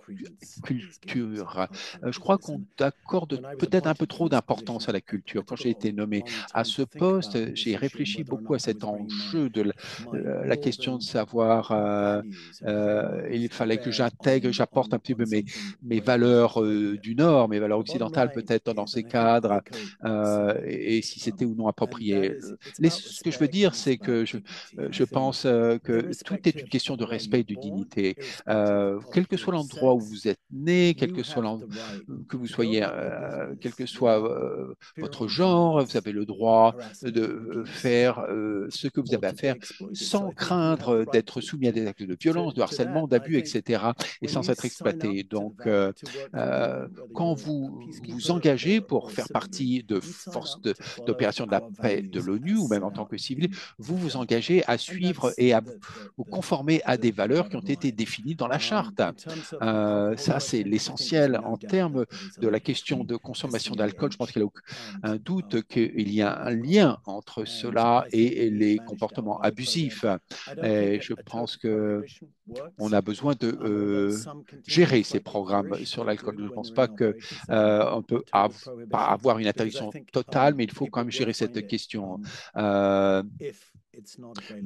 culture, je crois qu'on accorde peut-être un peu trop d'importance à la culture. Quand j'ai été nommé à ce poste, j'ai réfléchi beaucoup à cet enjeu de la question de savoir, il fallait que j'apporte un petit peu mes valeurs du Nord, mes valeurs occidentales peut-être dans ces cadres, et si c'était ou non non approprié. Ce que je veux dire, c'est que je pense que tout est une question de respect et de dignité. Quel que soit l'endroit où vous êtes né, quel que soit que vous soyez, quel que soit votre genre, vous avez le droit de faire ce que vous avez à faire sans craindre d'être soumis à des actes de violence, de harcèlement, d'abus, etc., et sans être exploité. Donc, quand vous vous engagez pour faire partie de forces d'opération de la paix de l'ONU, ou même en tant que civil, vous vous engagez à suivre et à vous conformer à des valeurs qui ont été définies dans la charte. Ça, c'est l'essentiel. En termes de la question de consommation d'alcool, je pense qu'il n'y a aucun doute qu'il y a un lien entre cela et les comportements abusifs. Et je pense qu'on a besoin de gérer ces programmes sur l'alcool. Je ne pense pas qu'on peut pas avoir une interdiction totale, mais il faut quand même gérer cette question.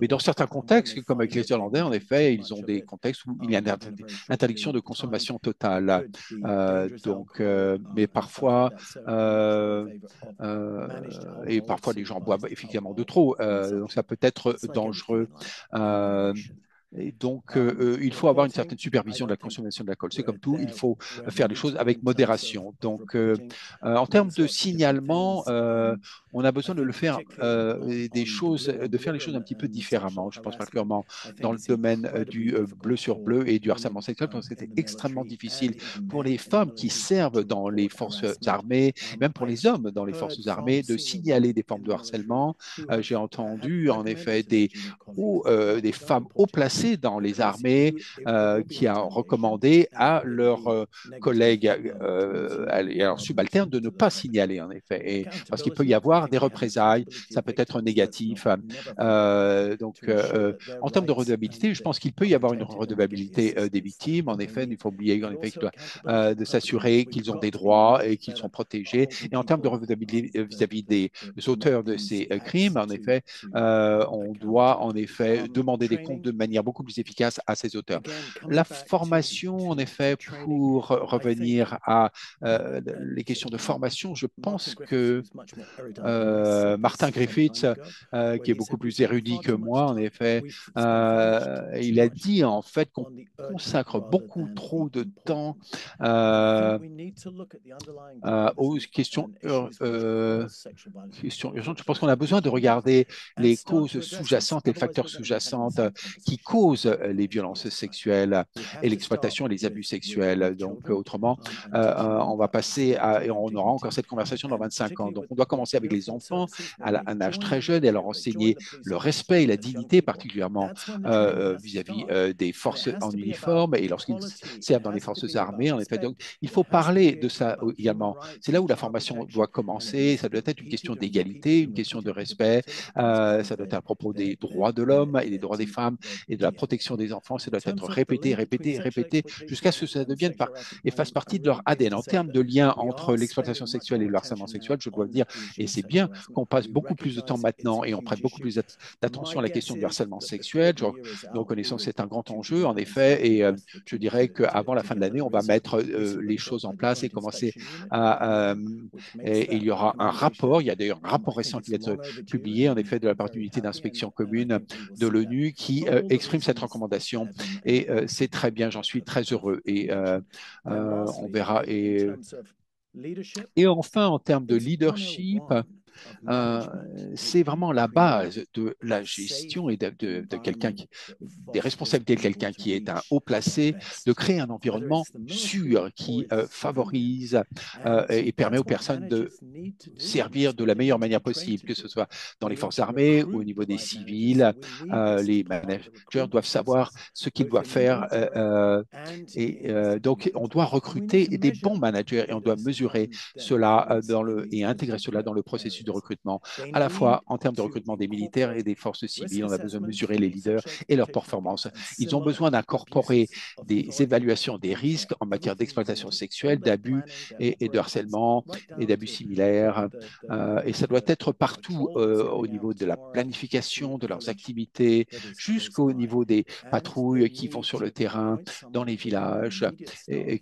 Mais dans certains contextes, comme avec les Irlandais, en effet, ils ont des contextes où il y a une interdiction de consommation totale. Mais parfois, et parfois les gens boivent effectivement de trop, donc ça peut être dangereux. Et donc, il faut avoir une certaine supervision de la consommation de l'alcool. C'est comme tout, il faut faire les choses avec modération. Donc, en termes de signalement, on a besoin de le faire de faire les choses un petit peu différemment. Je pense particulièrement dans le domaine du bleu sur bleu et du harcèlement sexuel, parce que c'était extrêmement difficile pour les femmes qui servent dans les forces armées, même pour les hommes dans les forces armées, de signaler des formes de harcèlement. J'ai entendu en effet des femmes haut placées dans les armées qui a recommandé à leurs collègues et à leurs subalternes de ne pas signaler, en effet, parce qu'il peut y avoir des représailles, ça peut être négatif. En termes de redevabilité, je pense qu'il peut y avoir une redevabilité des victimes. En effet, il faut oublier en effet qu'il doit de s'assurer qu'ils ont des droits et qu'ils sont protégés. Et en termes de redevabilité vis-à-vis des auteurs de ces crimes, en effet, on doit en effet demander des comptes de manière beaucoup plus efficace à ces auteurs. La formation, en effet, pour revenir à les questions de formation, je pense que Martin Griffiths, qui est beaucoup plus érudit que moi, en effet, il a dit en fait qu'on consacre beaucoup trop de temps aux questions urgentes. Je pense qu'on a besoin de regarder les causes sous-jacentes, les facteurs sous-jacents qui causent les violences sexuelles et l'exploitation et les abus sexuels. Donc, autrement, on va passer et on aura encore cette conversation dans 25 ans. Donc, on doit commencer avec les enfants à un âge très jeune et leur enseigner le respect et la dignité, particulièrement vis-à-vis des forces en uniforme et lorsqu'ils servent dans les forces armées. En effet, donc, il faut parler de ça également. C'est là où la formation doit commencer. Ça doit être une question d'égalité, une question de respect. Ça doit être à propos des droits de l'homme et des droits des femmes et de la protection des enfants. Ça doit être répété, répété, répété, jusqu'à ce que ça devienne et fasse partie de leur ADN. En termes de lien entre l'exploitation sexuelle et le harcèlement sexuel, je dois dire, et c'est bien qu'on passe beaucoup plus de temps maintenant et on prête beaucoup plus d'attention à la question du harcèlement sexuel. Nous reconnaissons que c'est un grand enjeu, en effet, et je dirais qu'avant la fin de l'année, on va mettre les choses en place et commencer et il y aura un rapport, il y a d'ailleurs un rapport récent qui va être publié, en effet, de la part de l'unité d'inspection commune de l'ONU qui exprime cette recommandation. Et c'est très bien, j'en suis très heureux. Et on verra. Et enfin, en termes de leadership, c'est vraiment la base de la gestion et de quelqu'un des responsabilités de quelqu'un qui est un haut placé, de créer un environnement sûr qui favorise et permet aux personnes de servir de la meilleure manière possible, que ce soit dans les forces armées ou au niveau des civils. Les managers doivent savoir ce qu'ils doivent faire donc on doit recruter des bons managers et on doit mesurer cela et intégrer cela dans le processus de recrutement, à la fois en termes de recrutement des militaires et des forces civiles. On a besoin de mesurer les leaders et leurs performances. Ils ont besoin d'incorporer des évaluations des risques en matière d'exploitation sexuelle, d'abus et de harcèlement et d'abus similaires. Et ça doit être partout au niveau de la planification de leurs activités, jusqu'au niveau des patrouilles qui vont sur le terrain, dans les villages. Et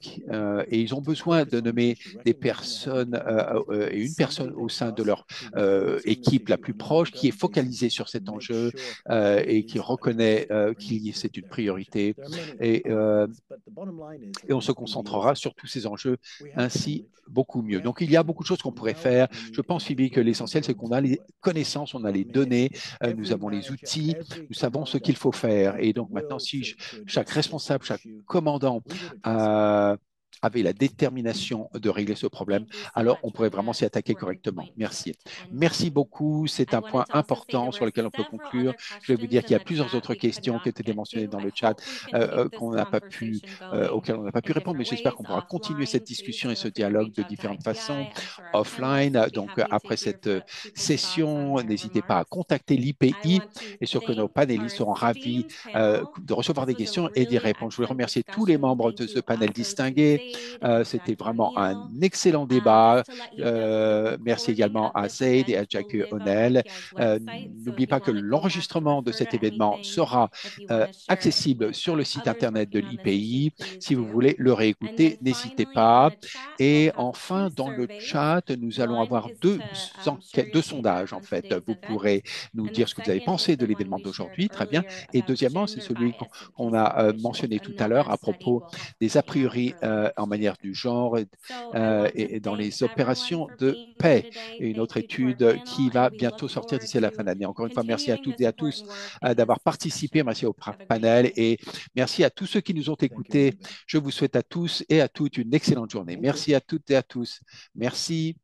ils ont besoin de nommer des personnes et une personne au sein de leur équipe la plus proche, qui est focalisée sur cet enjeu et qui reconnaît c'est une priorité. Et on se concentrera sur tous ces enjeux ainsi beaucoup mieux. Donc, il y a beaucoup de choses qu'on pourrait faire. Je pense, Phoebe, que l'essentiel, c'est qu'on a les connaissances, on a les données, nous avons les outils, nous savons ce qu'il faut faire. Et donc, maintenant, si chaque responsable, chaque commandant avait la détermination de régler ce problème, alors on pourrait vraiment s'y attaquer correctement. Merci. Merci beaucoup. C'est un point important sur lequel on peut conclure. Je vais vous dire qu'il y a plusieurs autres questions qui ont été mentionnées dans le chat auxquelles on n'a pas pu répondre, mais j'espère qu'on pourra continuer cette discussion et ce dialogue de différentes façons offline. Donc, après cette session, n'hésitez pas à contacter l'IPI et sûr que nos panélistes seront ravis de recevoir des questions et d'y répondre. Je voulais remercier tous les membres de ce panel distingué. C'était vraiment un excellent débat. Merci également à Zaid et à Jackie O'Neill. N'oubliez pas que l'enregistrement de cet événement sera accessible sur le site internet de l'IPI. Si vous voulez le réécouter, n'hésitez pas. Et enfin, dans le chat, nous allons avoir deux sondages, en fait. Vous pourrez nous dire ce que vous avez pensé de l'événement d'aujourd'hui, très bien. Et deuxièmement, c'est celui qu'on a mentionné tout à l'heure à propos des a priori en manière du genre et dans les opérations de paix. Et une autre étude qui va bientôt sortir d'ici la fin de l'année. Encore une fois, merci à toutes et à tous d'avoir participé. Merci au panel et merci à tous ceux qui nous ont écoutés. Je vous souhaite à tous et à toutes une excellente journée. Merci à toutes et à tous. Merci.